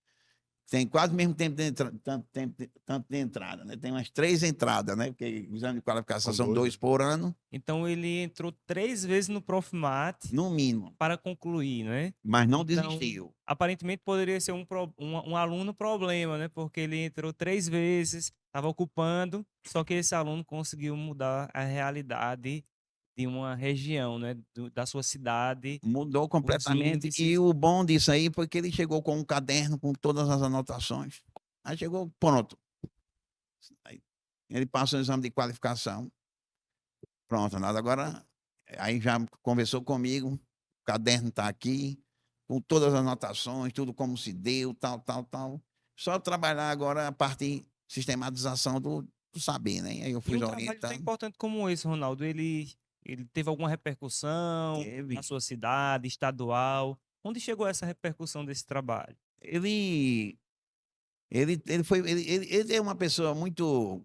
Tem quase o mesmo tempo tanto de entrada, né? Tem umas 3 entradas, né? Porque o exame de qualificação são 2 por ano, Então ele entrou 3 vezes no Profmat no mínimo, para concluir, né? mas não Então, desistiu. aparentemente poderia ser um aluno problema, né? Porque ele entrou 3 vezes, estava ocupando, só que esse aluno conseguiu mudar a realidade de uma região, né? Da sua cidade, Mudou os completamente. E índices. o bom disso aí foi que ele chegou com um caderno com todas as anotações. Aí chegou, pronto. Aí ele passou o exame de qualificação. Pronto, nada. Agora, aí já conversou comigo, o caderno está aqui, com todas as anotações, tudo como se deu, tal, tal, tal. Só trabalhar agora a parte de sistematização do saber, né? Aí eu E fui um trabalho tão orientando. importante como esse, Ronaldo, ele teve alguma repercussão na Teve. sua cidade, estadual? Onde chegou essa repercussão desse trabalho? Ele ele é uma pessoa muito.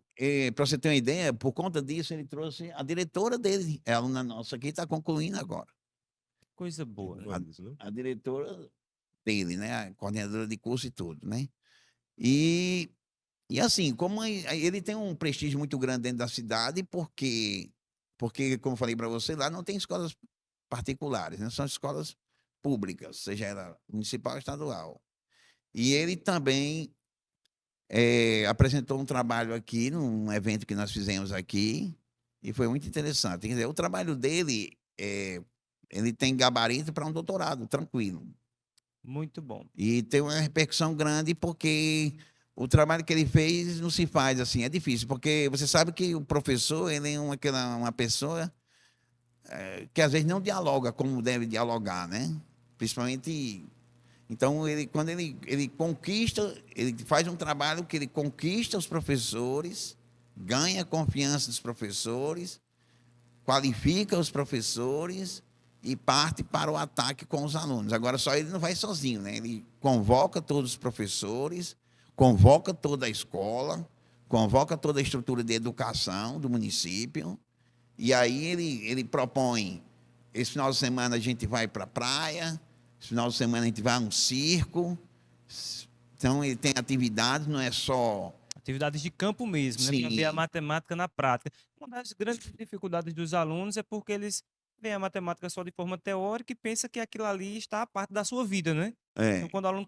Para você ter uma ideia, por conta disso, ele trouxe a diretora dele, é aluna nossa aqui, está concluindo agora. Coisa boa, né? A diretora dele, né? A coordenadora de curso e tudo, né? E, e assim, como ele tem um prestígio muito grande dentro da cidade, porque como eu falei para você, lá não tem escolas particulares, né? São escolas públicas, seja ela municipal ou estadual. E ele também apresentou um trabalho aqui, num evento que nós fizemos aqui, e foi muito interessante. Quer dizer, o trabalho dele, ele tem gabarito para um doutorado, tranquilo. Muito bom. E tem uma repercussão grande porque o trabalho que ele fez não se faz assim, é difícil, porque você sabe que o professor, ele é uma pessoa que às vezes não dialoga como deve dialogar, né? Principalmente. Então, quando ele conquista, ele faz um trabalho que ele conquista os professores, ganha a confiança dos professores, qualifica os professores e parte para o ataque com os alunos. Agora, só ele não vai sozinho, né? Ele convoca todos os professores, convoca toda a escola, convoca toda a estrutura de educação do município, e aí ele propõe: esse final de semana a gente vai para a praia, esse final de semana a gente vai a um circo. Então, ele tem atividades, não é só. Atividades de campo mesmo, né? Para ver a Sim, matemática na prática. Uma das grandes dificuldades dos alunos é porque eles veem a matemática só de forma teórica e pensam que aquilo ali está a parte da sua vida, né? Então, é. quando o aluno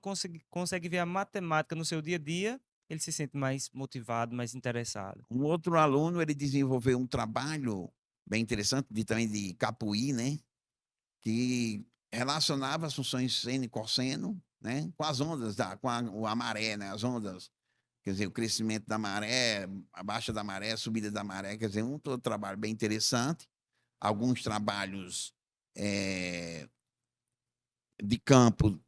consegue ver a matemática no seu dia a dia, ele se sente mais motivado, mais interessado. Um outro aluno, ele desenvolveu um trabalho bem interessante, também de Capuí, né? Que relacionava as funções seno e cosseno, né? Com as ondas, a maré, né? As ondas, quer dizer, o crescimento da maré, a baixa da maré, a subida da maré, quer dizer, todo trabalho bem interessante. Alguns trabalhos de campo,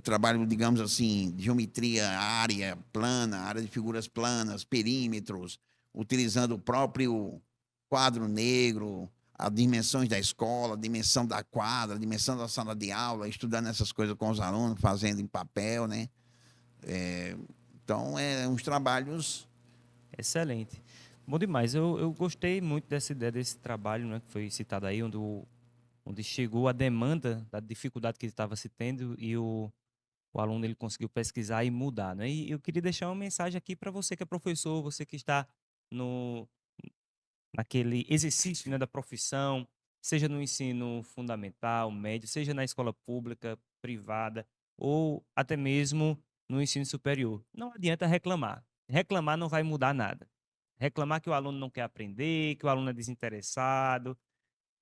trabalho, digamos assim, de geometria, área plana, área de figuras planas, perímetros, utilizando o próprio quadro negro, as dimensões da escola, a dimensão da quadra, a dimensão da sala de aula, estudando essas coisas com os alunos, fazendo em papel, né? Então, uns trabalhos. Excelente. Bom demais. Eu gostei muito dessa ideia desse trabalho, né, que foi citado aí, onde chegou a demanda da dificuldade que ele estava se tendo e o aluno ele conseguiu pesquisar e mudar, né? E eu queria deixar uma mensagem aqui para você que é professor, você que está no naquele exercício, né, da profissão, seja no ensino fundamental, médio, seja na escola pública, privada ou até mesmo no ensino superior. Não adianta reclamar. Reclamar não vai mudar nada. Reclamar que o aluno não quer aprender, que o aluno é desinteressado.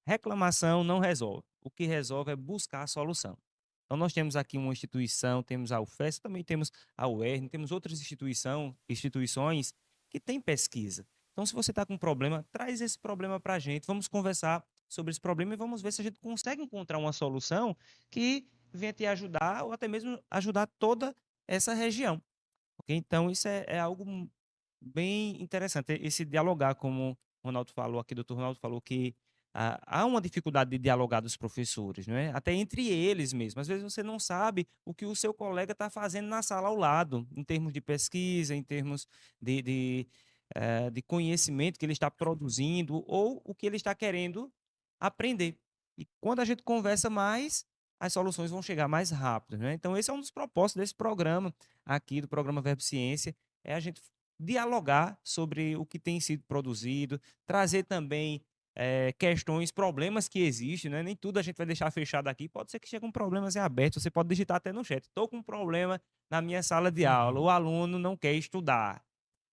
Reclamação não resolve. O que resolve é buscar a solução. Então, nós temos aqui uma instituição, temos a UFES, também temos a UERN, temos outras instituições que têm pesquisa. Então, se você está com um problema, traz esse problema para a gente, vamos conversar sobre esse problema e vamos ver se a gente consegue encontrar uma solução que venha te ajudar ou até mesmo ajudar toda essa região. Ok? Então, isso é algo bem interessante, esse dialogar, como o Ronaldo falou aqui, o doutor Ronaldo falou que há uma dificuldade de dialogar dos professores, não é? Até entre eles mesmo. Às vezes você não sabe o que o seu colega está fazendo na sala ao lado, em termos de pesquisa, em termos de conhecimento que ele está produzindo ou o que ele está querendo aprender. E quando a gente conversa mais, as soluções vão chegar mais rápido, né? Então, esse é um dos propósitos desse programa aqui, do programa Verbo Ciência, é a gente dialogar sobre o que tem sido produzido, trazer também questões, problemas que existem, né? Nem tudo a gente vai deixar fechado aqui. Pode ser que chegue um problema em aberto, você pode digitar até no chat. Estou com um problema na minha sala de aula, o aluno não quer estudar.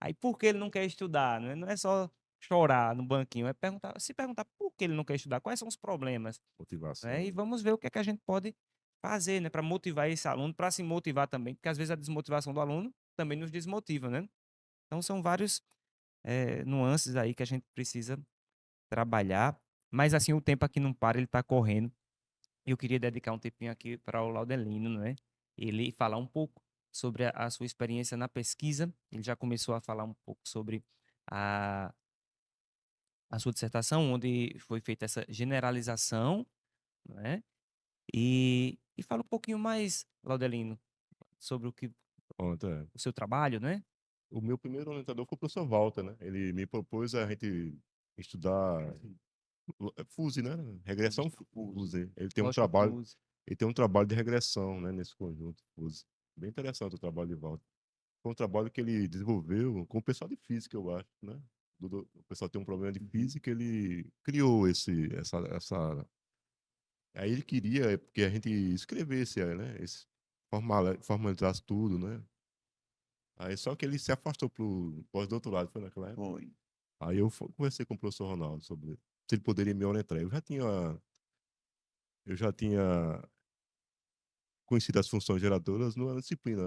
Aí por que ele não quer estudar? Não é só chorar no banquinho, é se perguntar por que ele não quer estudar, quais são os problemas, né? E Motivação. vamos ver o que é que a gente pode fazer, né, para motivar esse aluno, para se motivar também, porque às vezes a desmotivação do aluno também nos desmotiva, né? Então são vários nuances aí que a gente precisa trabalhar, mas assim o tempo aqui não para, ele está correndo. Eu queria dedicar um tempinho aqui para o Laudelino, né? Ele falar um pouco sobre a sua experiência na pesquisa. Ele já começou a falar um pouco sobre a, a sua dissertação, onde foi feita essa generalização, né? E fala um pouquinho mais, Laudelino, sobre Pronto, é. o seu trabalho, né? O meu primeiro orientador foi o professor Walter, né? Ele me propôs a gente estudar FUSE, né? Regressão FUSE. Lógica Fuse. Ele tem um trabalho de regressão, né, nesse conjunto FUSE. Bem interessante o trabalho de Walter. Foi um trabalho que ele desenvolveu com o pessoal de física, eu acho, né? O pessoal tem um problema de física, ele criou essa. Aí ele queria que a gente escrevesse, né? Formalizasse tudo, né? Aí só que ele se afastou pro pós-doutorado, foi naquela época. Foi. Aí eu conversei com o professor Ronaldo sobre se ele poderia me orientar. Eu já tinha conhecido as funções geradoras numa disciplina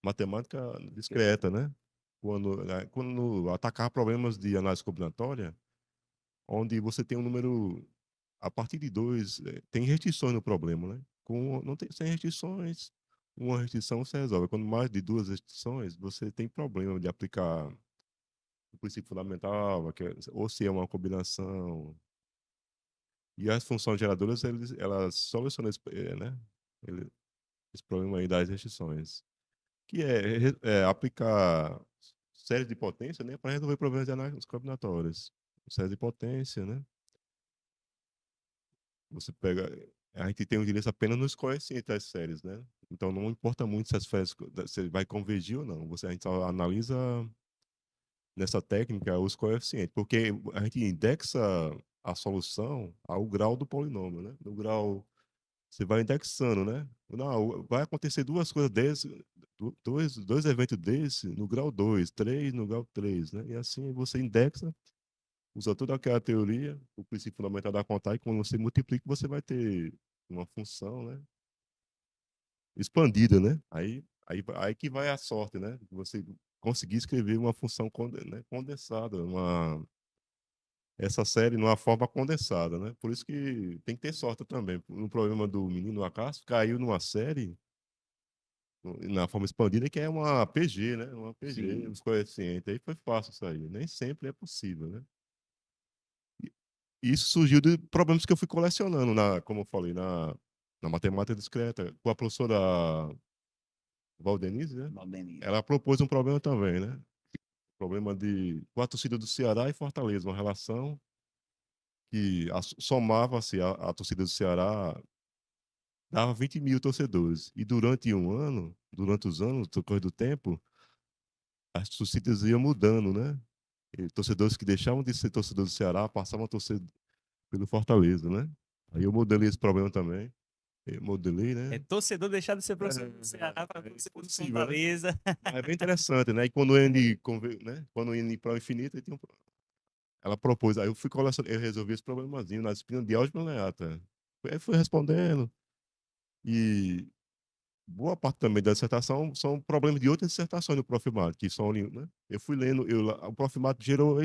matemática discreta, né? Quando atacar problemas de análise combinatória, onde você tem um número a partir de dois, tem restrições no problema, né? Não tem sem restrições, uma restrição você resolve. Quando mais de duas restrições, você tem problema de aplicar o princípio fundamental, ou se é uma combinação. E as funções geradoras, elas solucionam né? Esse problema aí das restrições, que é aplicar séries de potência, né, para resolver problemas de análise combinatórias. Séries de potência, né? Você pega, a gente tem o direito apenas nos coeficientes das séries, né? Então não importa muito se as séries se vai convergir ou não. A gente só analisa nessa técnica os coeficientes, porque a gente indexa a solução ao grau do polinômio, né? No grau você vai indexando, né? Não, vai acontecer duas coisas desses, dois eventos desses no grau 2, 3 no grau 3, né? E assim você indexa, usa toda aquela teoria, o princípio fundamental da contagem, quando você multiplica, você vai ter uma função, né? Expandida, né? Aí que vai a sorte, né? Você conseguir escrever uma função né, condensada, essa série numa forma condensada, né? Por isso que tem que ter sorte também. No problema do menino Acácio, caiu numa série na forma expandida que é uma PG, né? Uma PG, Sim. os coeficientes. Aí foi fácil isso aí. Nem sempre é possível, né? isso surgiu de problemas que eu fui colecionando, como eu falei, na matemática discreta, com a professora Valdenise, né? Valdenir. Ela propôs um problema também, né? Problema com a torcida do Ceará e Fortaleza, uma relação que somava-se a torcida do Ceará, dava 20 mil torcedores. E durante os anos, no correr do tempo, as torcidas iam mudando, né? E torcedores que deixavam de ser torcedores do Ceará passavam a torcer pelo Fortaleza, né? Aí eu modelei esse problema também. Eu modelei, É né? torcedor deixar de ser professor do Ceará para torcer pelo Impossível, né? Fortaleza. Mas é bem interessante, né? E quando o N, né? Quando o N para o infinito, ela propôs. Aí eu fui colecionando, eu resolvi esse problemazinho na disciplina de álgebra linear. Aí fui respondendo. E boa parte também da dissertação são problemas de outras dissertações do Profimato, que são, né? Eu fui lendo, o Profimato gerou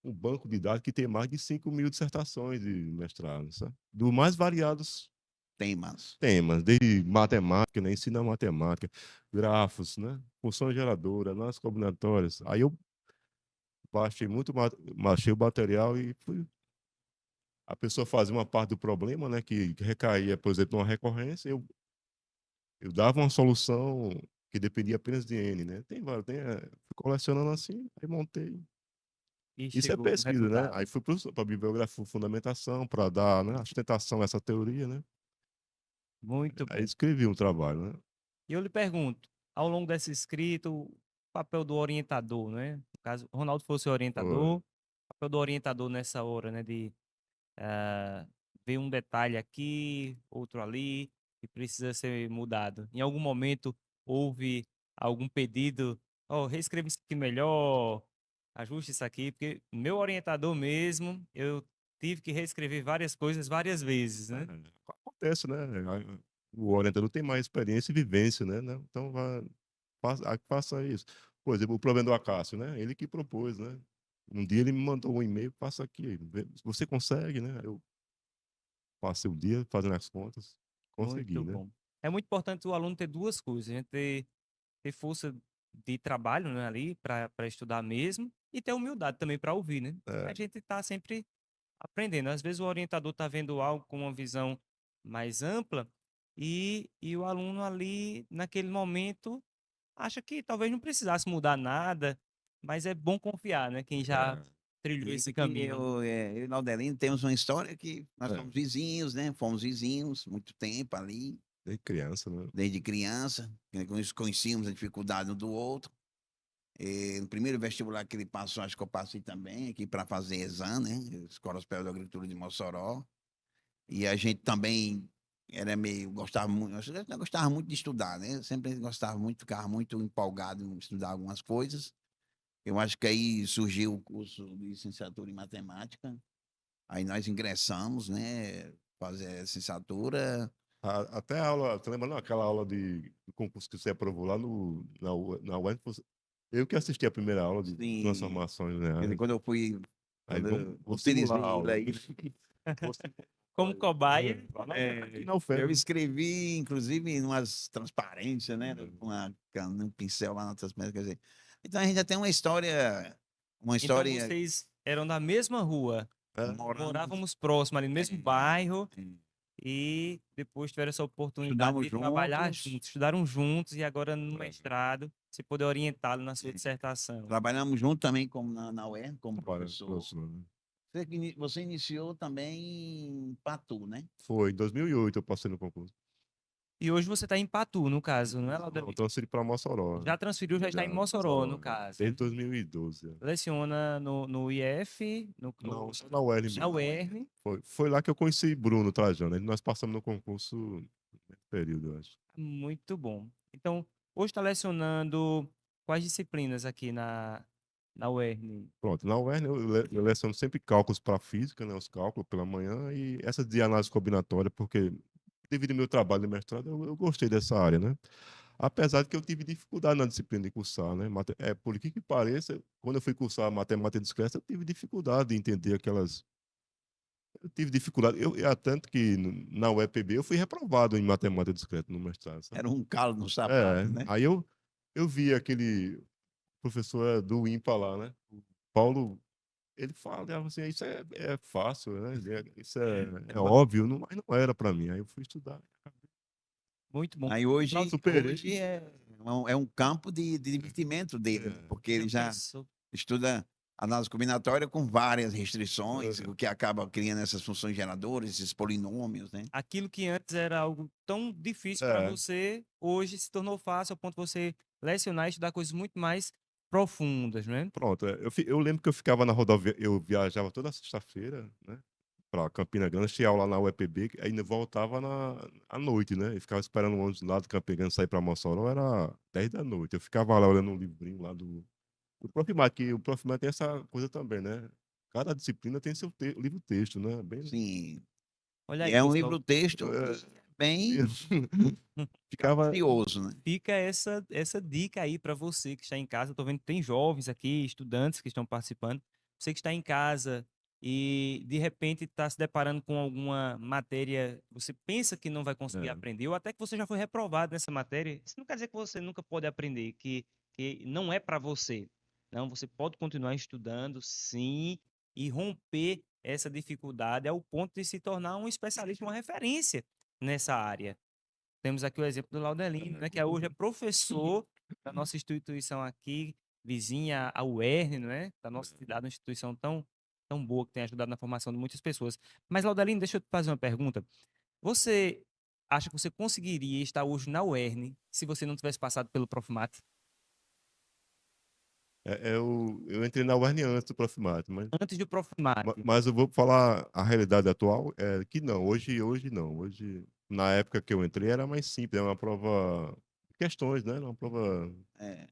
um banco de dados que tem mais de 5 mil dissertações de mestrado, sabe? Do mais variados Temas. temas, desde matemática, né? Ensino matemática, grafos, né? Funções geradoras, análises combinatórias. Aí eu baixei o material e fui. A pessoa fazia uma parte do problema, né? Que recaía, por exemplo, numa recorrência, eu dava uma solução que dependia apenas de N, né? Tem vários, fui colecionando assim, aí montei. E Isso é chegou no pesquisa, né? resultado. Aí fui para a bibliografia, fundamentação, para dar, né, sustentação a essa teoria, né? Muito Aí bom. escrevi um trabalho, né? E eu lhe pergunto, ao longo dessa escrita, o papel do orientador, né? No caso, o Ronaldo fosse o Foi. orientador, o papel do orientador nessa hora, né? De ver um detalhe aqui, outro ali, que precisa ser mudado. Em algum momento houve algum pedido, oh, reescreva isso aqui melhor, ajuste isso aqui, porque meu orientador mesmo, eu tive que reescrever várias coisas várias vezes, né? Acontece, né? O orientador tem mais experiência e vivência, né? Então, faça isso. Por exemplo, o problema do Acácio, né? Ele que propôs, né? Um dia ele me mandou um e-mail, passa aqui. Você consegue, né? Eu passei o dia fazendo as contas, consegui, Muito né? bom. É muito importante o aluno ter duas coisas, a gente ter força de trabalho, né, ali para estudar mesmo e ter humildade também para ouvir, né? A É, gente está sempre aprendendo. Às vezes o orientador está vendo algo com uma visão mais ampla e o aluno ali, naquele momento, acha que talvez não precisasse mudar nada, mas é bom confiar, né? Quem já é, trilhou esse Isso que caminho. eu e o Laudelino temos uma história que nós é. somos vizinhos, né? Fomos vizinhos muito tempo ali, Desde criança, né? desde criança, né? Conhecíamos a dificuldade um do outro. No primeiro vestibular que ele passou, acho que eu passei também aqui para fazer exame, né? Escola Superior da Agricultura de Mossoró. E a gente também era meio, gostava muito, eu gostava muito de estudar, né? Eu sempre gostava muito, ficava muito empolgado em estudar algumas coisas. Eu acho que aí surgiu o curso de licenciatura em matemática. Aí nós ingressamos, né? Fazer a licenciatura. Até a aula, você lembra não, aquela aula do concurso que você aprovou lá na UERN? Eu que assisti a primeira aula de Sim, transformações, quer dizer, né? quando eu fui, Aí quando eu vou simular a utilizei ele aula. aí, Vou simular Como aí. cobaia, Aqui é, na eu UFEM. escrevi, inclusive, em umas transparências, né? Com um pincel lá na transparência, quer dizer. Então a gente já tem uma então história vocês eram da mesma rua, É, moramos, morávamos próximo ali no mesmo bairro é, e depois tiveram essa oportunidade estudamos de trabalhar juntos, juntos, estudaram juntos e agora no é, mestrado, você poder orientá-lo na sua é, dissertação. trabalhamos juntos também como na UERN, como trabalho professor. professor, né? Você iniciou também em Patu, né? Foi, em 2008 eu passei no concurso. E hoje você está em Patu, no caso, não é, Não, eu Laudemir? transferi para Mossoró, né? Já transferiu, já está em Já, Mossoró, no Mossoró. caso. Desde 2012. Leciona no IF, Não, só na UERN na mesmo. UERN. Foi lá que eu conheci Bruno Trajano. Nós passamos no concurso no período, eu acho. Muito bom. Então, hoje está lecionando quais disciplinas aqui na UERN? Pronto, na UERN eu leciono sempre cálculos para física, né, os cálculos pela manhã, e essa de análise combinatória, porque devido ao meu trabalho de mestrado, eu gostei dessa área, né? Apesar de que eu tive dificuldade na disciplina de cursar, né? Por que pareça, quando eu fui cursar matemática discreta, eu tive dificuldade de entender aquelas. Eu tive dificuldade, tanto que na UEPB eu fui reprovado em matemática discreta no mestrado, sabe? Era um calo no É, sapato, né? aí eu vi aquele professor do IMPA lá, né? Paulo. ele falava assim: "Isso é fácil, né, isso é Ba- óbvio", mas não era para mim. Aí eu fui estudar, Muito bom. Aí Lau- superei. hoje é um campo de divertimento dele, né? É, Porque Já ele já pensou? estuda análise combinatória com várias restrições, é, o que acaba criando essas funções geradoras, esses polinômios, né? Aquilo que antes era algo tão difícil para é, você, hoje se tornou fácil ao ponto de você lecionar e estudar coisas muito mais profundas, né? pronto, eu lembro que eu ficava na rodovia, eu viajava toda sexta-feira, né, pra Campina Grande, tinha aula na UEPB, aí ainda voltava à noite, né, e ficava esperando o ônibus lá de Campina Grande sair pra Mossoró, era 10 da noite. Eu ficava lá olhando um livrinho lá do Profimar, que o Profimar tem essa coisa também, né? Cada disciplina tem seu livro-texto, né? Bem, Sim. Olha E aí, é um pessoal. livro-texto bem ficava. capcioso, né? Fica essa dica aí para você que está em casa. Estou vendo que tem jovens aqui, estudantes que estão participando. Você que está em casa e de repente está se deparando com alguma matéria, você pensa que não vai conseguir É, aprender, ou até que você já foi reprovado nessa matéria. Isso não quer dizer que você nunca pode aprender, que não é para você. Não, você pode continuar estudando, sim, e romper essa dificuldade ao ponto de se tornar um especialista, uma referência nessa área. Temos aqui o exemplo do Laudelino, né, que hoje é professor da nossa instituição aqui, vizinha a UERN, não é? Da nossa cidade, uma instituição tão boa que tem ajudado na formação de muitas pessoas. Mas, Laudelino, deixa eu te fazer uma pergunta. Você acha que você conseguiria estar hoje na UERN se você não tivesse passado pelo Profmat? eu entrei na UERN antes do Profimar, Antes do Profmat? mas eu vou falar a realidade atual, é que não, hoje não. Hoje, na época que eu entrei, era mais simples, era uma prova de questões, né? Era uma prova. É.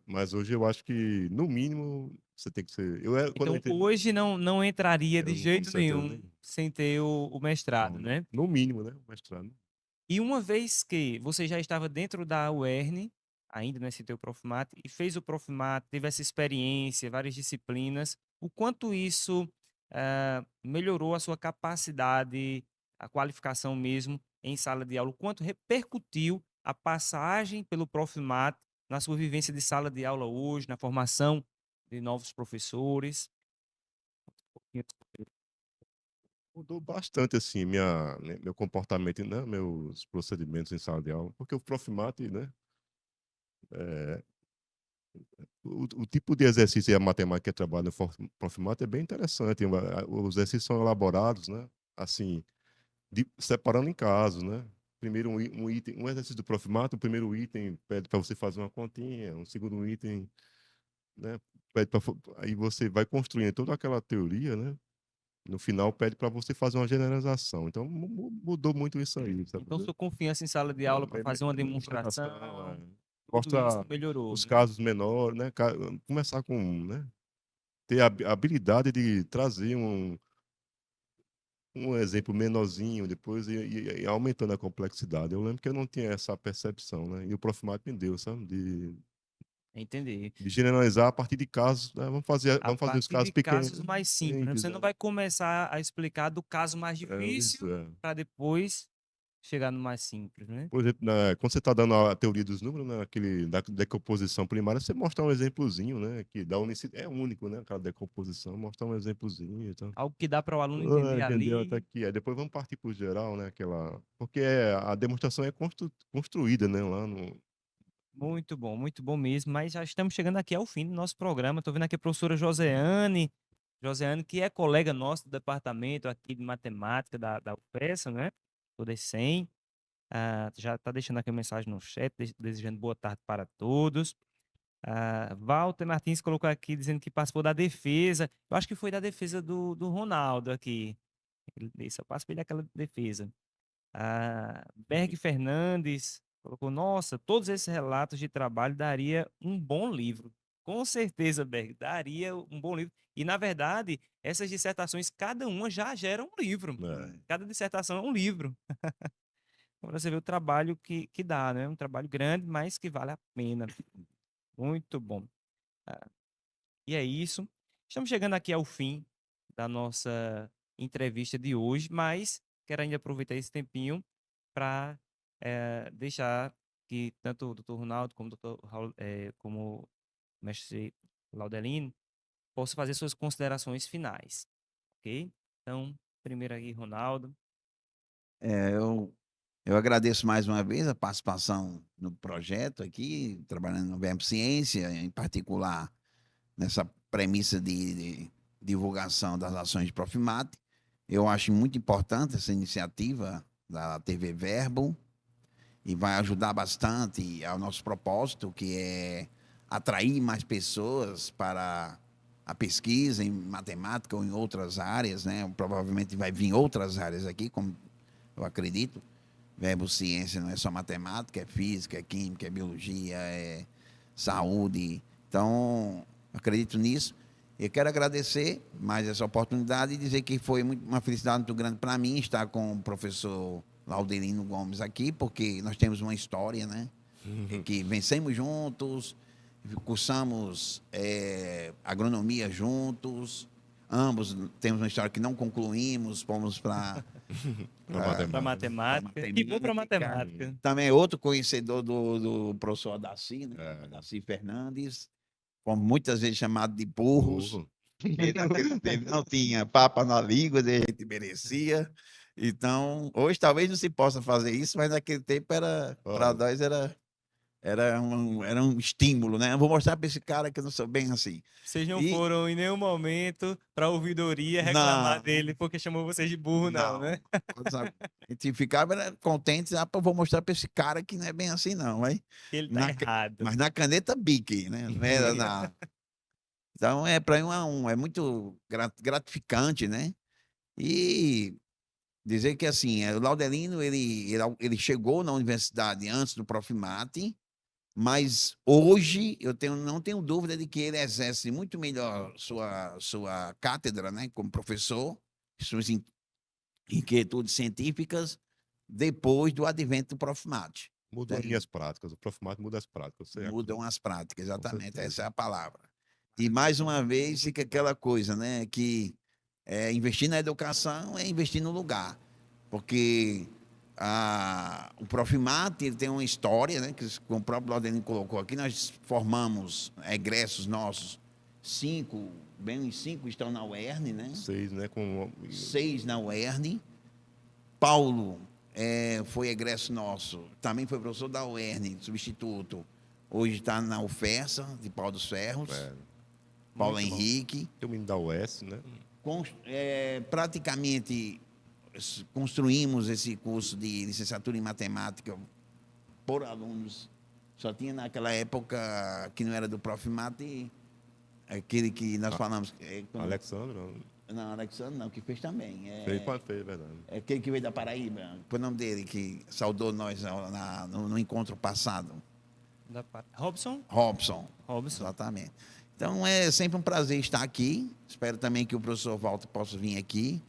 Mas hoje eu acho que, no mínimo, você tem que ser. Quando eu Então, entrei, hoje não entraria de eu, com jeito certeza, nenhum sem ter o mestrado, não, né? no mínimo, né? O mestrado. E uma vez que você já estava dentro da UERN, ainda nesse teu Profimat, e fez o Profimat, teve essa experiência, várias disciplinas, o quanto isso melhorou a sua capacidade, a qualificação mesmo em sala de aula, o quanto repercutiu a passagem pelo Profimat na sua vivência de sala de aula hoje, na formação de novos professores. Mudou bastante, assim, meu comportamento, né? Meus procedimentos em sala de aula, porque o Profimate, né? é, o tipo de exercício e a matemática que é trabalhada no Profimate é bem interessante. Os exercícios são elaborados, né? Assim, separando em casos, né? Primeiro um item, um exercício do Profimato, o primeiro item pede para você fazer uma continha, um segundo item, né? Pede aí você vai construindo toda aquela teoria, né? No final pede para você fazer uma generalização. Então mudou muito isso aí, sabe? Então, sua confiança em sala de aula para fazer uma demonstração, tudo isso Mostra melhorou, os né? casos menores, né? Começar com, né? Ter a habilidade de trazer um exemplo menorzinho depois e aumentando a complexidade. Eu lembro que eu não tinha essa percepção, né? E o Profimat me deu, sabe? Entender. De generalizar a partir de casos, né? A Vamos fazer os partir casos de casos pequenos. mais simples, né? Simples, Você não vai começar a explicar do caso mais isso, difícil para depois chegar no mais simples, né? Por exemplo, quando você está dando a teoria dos números, né, da decomposição primária, você mostra um exemplozinho, né? Que da unicidade é único, né? Aquela decomposição, mostrar um exemplozinho. Então, Algo que dá para o aluno entender entendeu até ali. aqui. Aí depois vamos partir para o geral, né? Porque a demonstração é construída, né? Lá no. Muito bom mesmo. Mas já estamos chegando aqui ao fim do nosso programa. Estou vendo aqui a professora Joseane. Joseane, que é colega nosso do departamento aqui de matemática da UFES, né? Do DECEM. Já está deixando aqui uma mensagem no chat, desejando boa tarde para todos. Walter Martins colocou aqui dizendo que participou da defesa. Eu acho que foi da defesa do Ronaldo aqui. Ele disse, eu participei daquela defesa. Berg Fernandes colocou, nossa, todos esses relatos de trabalho daria um bom livro. Com certeza, Berg, daria um bom livro. E, na verdade, essas dissertações, cada uma já gera um livro. É, Cada dissertação é um livro. Para você ver o trabalho que dá, né? Um trabalho grande, mas que vale a pena. Muito bom. Ah, E é isso. Estamos chegando aqui ao fim da nossa entrevista de hoje, mas quero ainda aproveitar esse tempinho para deixar que tanto o Dr. Ronaldo como o Dr. como o mestre Laudelino possa fazer suas considerações finais, ok? Então, primeiro aí, Ronaldo. Eu agradeço mais uma vez a participação no projeto aqui, trabalhando no Verbo Ciência, em particular nessa premissa de divulgação das ações de Profimate. Eu acho muito importante essa iniciativa da TV Verbo e vai ajudar bastante ao nosso propósito, que é atrair mais pessoas para a pesquisa em matemática ou em outras áreas, né? Provavelmente vai vir outras áreas aqui, como eu acredito. Verbo ciência não é só matemática, é física, é química, é biologia, é saúde. Então, acredito nisso. Eu quero agradecer mais essa oportunidade e dizer que foi uma felicidade muito grande para mim estar com o professor Laudelino Gomes aqui, porque nós temos uma história, né? Que vencemos juntos, cursamos agronomia juntos, ambos temos uma história que não concluímos, fomos para Para matemática. Que bom para matemática. Também é outro conhecedor do professor Adaci, né? Adaci Fernandes, como muitas vezes chamado de burros. Ele não tinha papa na língua, a gente merecia. Então, hoje talvez não se possa fazer isso, mas naquele tempo para nós era um estímulo, né? Eu vou mostrar para esse cara que eu não sou bem assim. Vocês não foram em nenhum momento para a ouvidoria reclamar dele porque chamou vocês de burro, não, né? A gente ficava contente, vou mostrar para esse cara que não é bem assim, não. Mas, ele tá errado. Mas na caneta Bic, né? Não era na... Então, para mim é muito gratificante, né? E dizer que, assim, o Laudelino, ele chegou na universidade antes do Profimate, mas hoje não tenho dúvida de que ele exerce muito melhor sua cátedra, né, como professor, suas inquietudes científicas, depois do advento do Profimate. Mudou as linhas práticas, o Profimate muda as práticas. Mudam as práticas, exatamente, essa é a palavra. E, mais uma vez, fica aquela coisa, né, que investir na educação é investir no lugar, porque o Profimate ele tem uma história, né, que o próprio Laudelino colocou aqui. Nós formamos egressos nossos, 5 estão na UERN, né? 6, né? 6 na UERN. Paulo foi egresso nosso, também foi professor da UERN, substituto. Hoje está na UFESA, de Pau dos Ferros. Paulo Henrique. Tem o menino da UES, né? Praticamente construímos esse curso de licenciatura em matemática por alunos. Só tinha naquela época que não era do Profimate, aquele que nós falamos. Alexandre? Não, Alexandre não, que fez também. Fez, verdade. Aquele que veio da Paraíba, foi o nome dele, que saudou nós no encontro passado. Robson. Exatamente. Então, é sempre um prazer estar aqui. Espero também que o professor Walter possa vir aqui.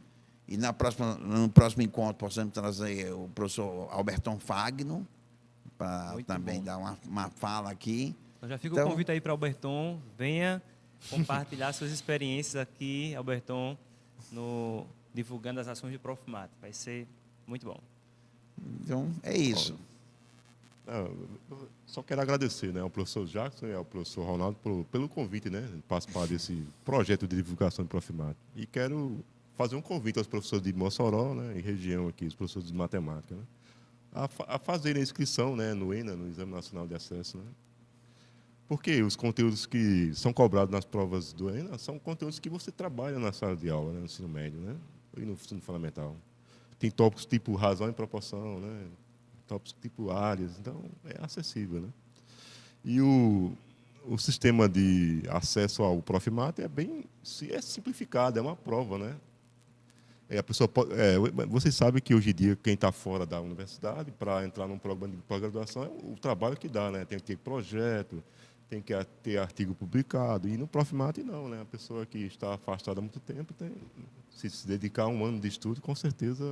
E no próximo encontro possamos trazer o professor Alberton Fagno, para também dar uma fala aqui. Então já fica o convite aí para Alberton. Venha compartilhar suas experiências aqui, Alberton, divulgando as ações de Profimate. Vai ser muito bom. Então, é isso. Só quero agradecer, né, ao professor Jackson e ao professor Ronaldo pelo convite, né, de participar desse projeto de divulgação de Profimate. E quero fazer um convite aos professores de Mossoró, né, e região aqui, os professores de matemática, né, a fazerem a inscrição, né, no ENA, no Exame Nacional de Acesso, né, porque os conteúdos que são cobrados nas provas do ENA são conteúdos que você trabalha na sala de aula, né, no ensino médio, né, e no ensino fundamental. Tem tópicos tipo razão e proporção, né, tópicos tipo áreas, então é acessível, né. E o sistema de acesso ao Profimate é simplificado, é uma prova, né. A pessoa vocês sabem que hoje em dia quem está fora da universidade, para entrar num programa de pós-graduação, é o trabalho que dá, né? Tem que ter projeto, tem que ter artigo publicado. E no Profimate não, né? A pessoa que está afastada há muito tempo se dedicar a um ano de estudo, com certeza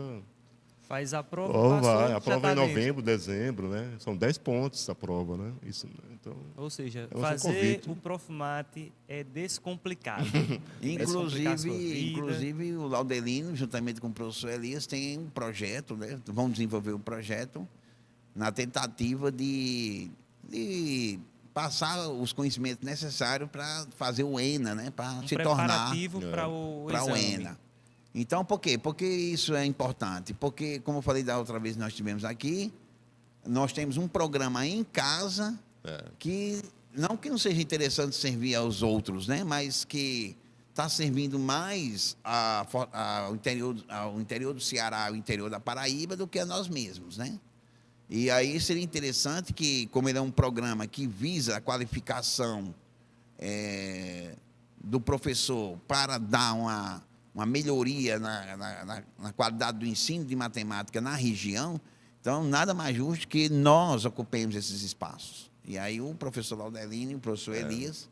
faz a prova. A prova é em novembro, dezembro, né? São 10 pontos a prova, né? Isso, então, ou seja, fazer o Profimate é descomplicado. Inclusive o Laudelino, juntamente com o professor Elias, tem um projeto, né? Vão desenvolver um projeto na tentativa de passar os conhecimentos necessários para fazer o ENA, né? Para Um se tornar preparativo para o para o exame. ENA. Então, por quê? Porque isso é importante? Porque, como eu falei da outra vez que nós tivemos aqui, nós temos um programa em casa que não seja interessante servir aos outros, né? Mas que está servindo mais ao interior do Ceará, ao interior da Paraíba, do que a nós mesmos, né? E aí seria interessante que, como ele é um programa que visa a qualificação do professor para dar uma melhoria na qualidade do ensino de matemática na região, então nada mais justo que nós ocupemos esses espaços. E aí o professor Laudelino e o professor Elias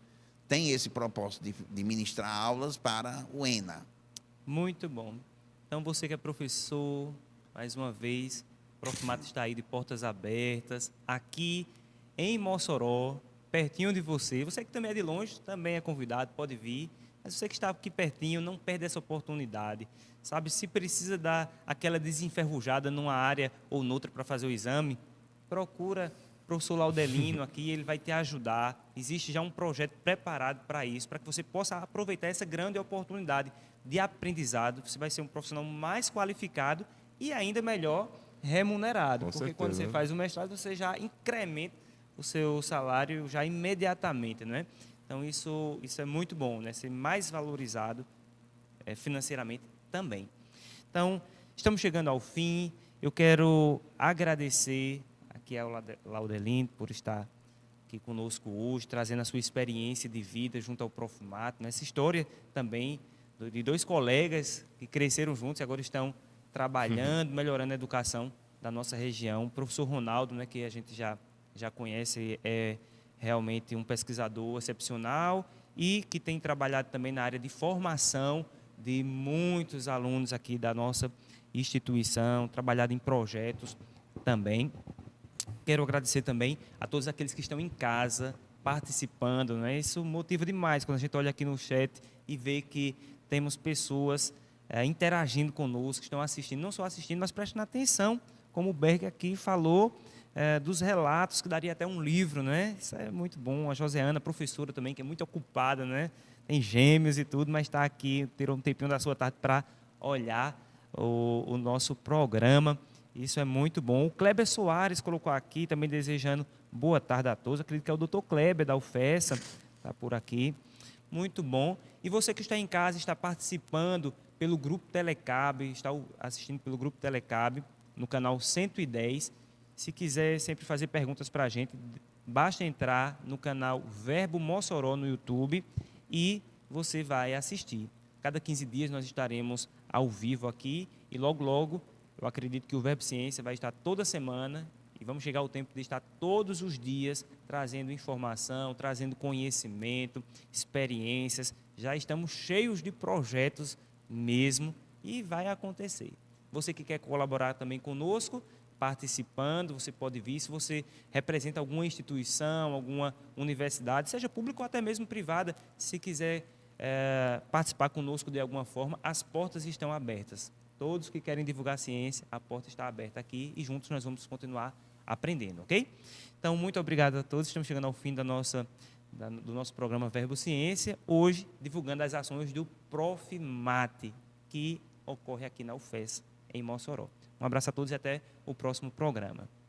têm esse propósito de ministrar aulas para o ENA. Muito bom. Então, você que é professor, mais uma vez, o Profimato está aí de portas abertas, aqui em Mossoró, pertinho de você. Você que também é de longe, também é convidado, pode vir. Mas você que está aqui pertinho, não perde essa oportunidade. Sabe, se precisa dar aquela desenferrujada numa área ou noutra para fazer o exame, procura o professor Laudelino aqui, ele vai te ajudar. Existe já um projeto preparado para isso, para que você possa aproveitar essa grande oportunidade de aprendizado. Você vai ser um profissional mais qualificado e ainda melhor remunerado. Com Porque certeza, quando você né? faz o mestrado, você já incrementa o seu salário já imediatamente, não é? Então, isso é muito bom, né? Ser mais valorizado financeiramente também. Então, estamos chegando ao fim. Eu quero agradecer aqui ao Laudelino por estar aqui conosco hoje, trazendo a sua experiência de vida junto ao Profimato, né? Essa história também de dois colegas que cresceram juntos e agora estão trabalhando, melhorando a educação da nossa região. O professor Ronaldo, né, que a gente já conhece, é realmente um pesquisador excepcional e que tem trabalhado também na área de formação de muitos alunos aqui da nossa instituição, trabalhado em projetos também. Quero agradecer também a todos aqueles que estão em casa participando, né? Isso motiva demais quando a gente olha aqui no chat e vê que temos pessoas interagindo conosco, que estão assistindo, não só assistindo, mas prestando atenção, como o Berg aqui falou, dos relatos, que daria até um livro, né? Isso é muito bom. A Joseana, professora também, que é muito ocupada, né? Tem gêmeos e tudo, mas está aqui, tirou um tempinho da sua tarde para olhar o nosso programa. Isso é muito bom. O Kleber Soares colocou aqui, também desejando boa tarde a todos. Acredito que é o Dr. Kleber da UFESA, está por aqui. Muito bom. E você que está em casa, está participando pelo Grupo Telecab, está assistindo pelo Grupo Telecab, no canal 110. Se quiser sempre fazer perguntas para a gente, basta entrar no canal Verbo Mossoró no YouTube e você vai assistir. Cada 15 dias nós estaremos ao vivo aqui e logo, logo, eu acredito que o Verbo Ciência vai estar toda semana e vamos chegar ao tempo de estar todos os dias trazendo informação, trazendo conhecimento, experiências. Já estamos cheios de projetos mesmo e vai acontecer. Você que quer colaborar também conosco, participando, você pode vir. Se você representa alguma instituição, alguma universidade, seja pública ou até mesmo privada, se quiser participar conosco de alguma forma, as portas estão abertas. Todos que querem divulgar ciência, a porta está aberta aqui e juntos nós vamos continuar aprendendo, ok? Então, muito obrigado a todos. Estamos chegando ao fim do nosso programa Verbo Ciência, hoje divulgando as ações do Profimate, que ocorre aqui na UFES, em Mossoró. Um abraço a todos e até o próximo programa.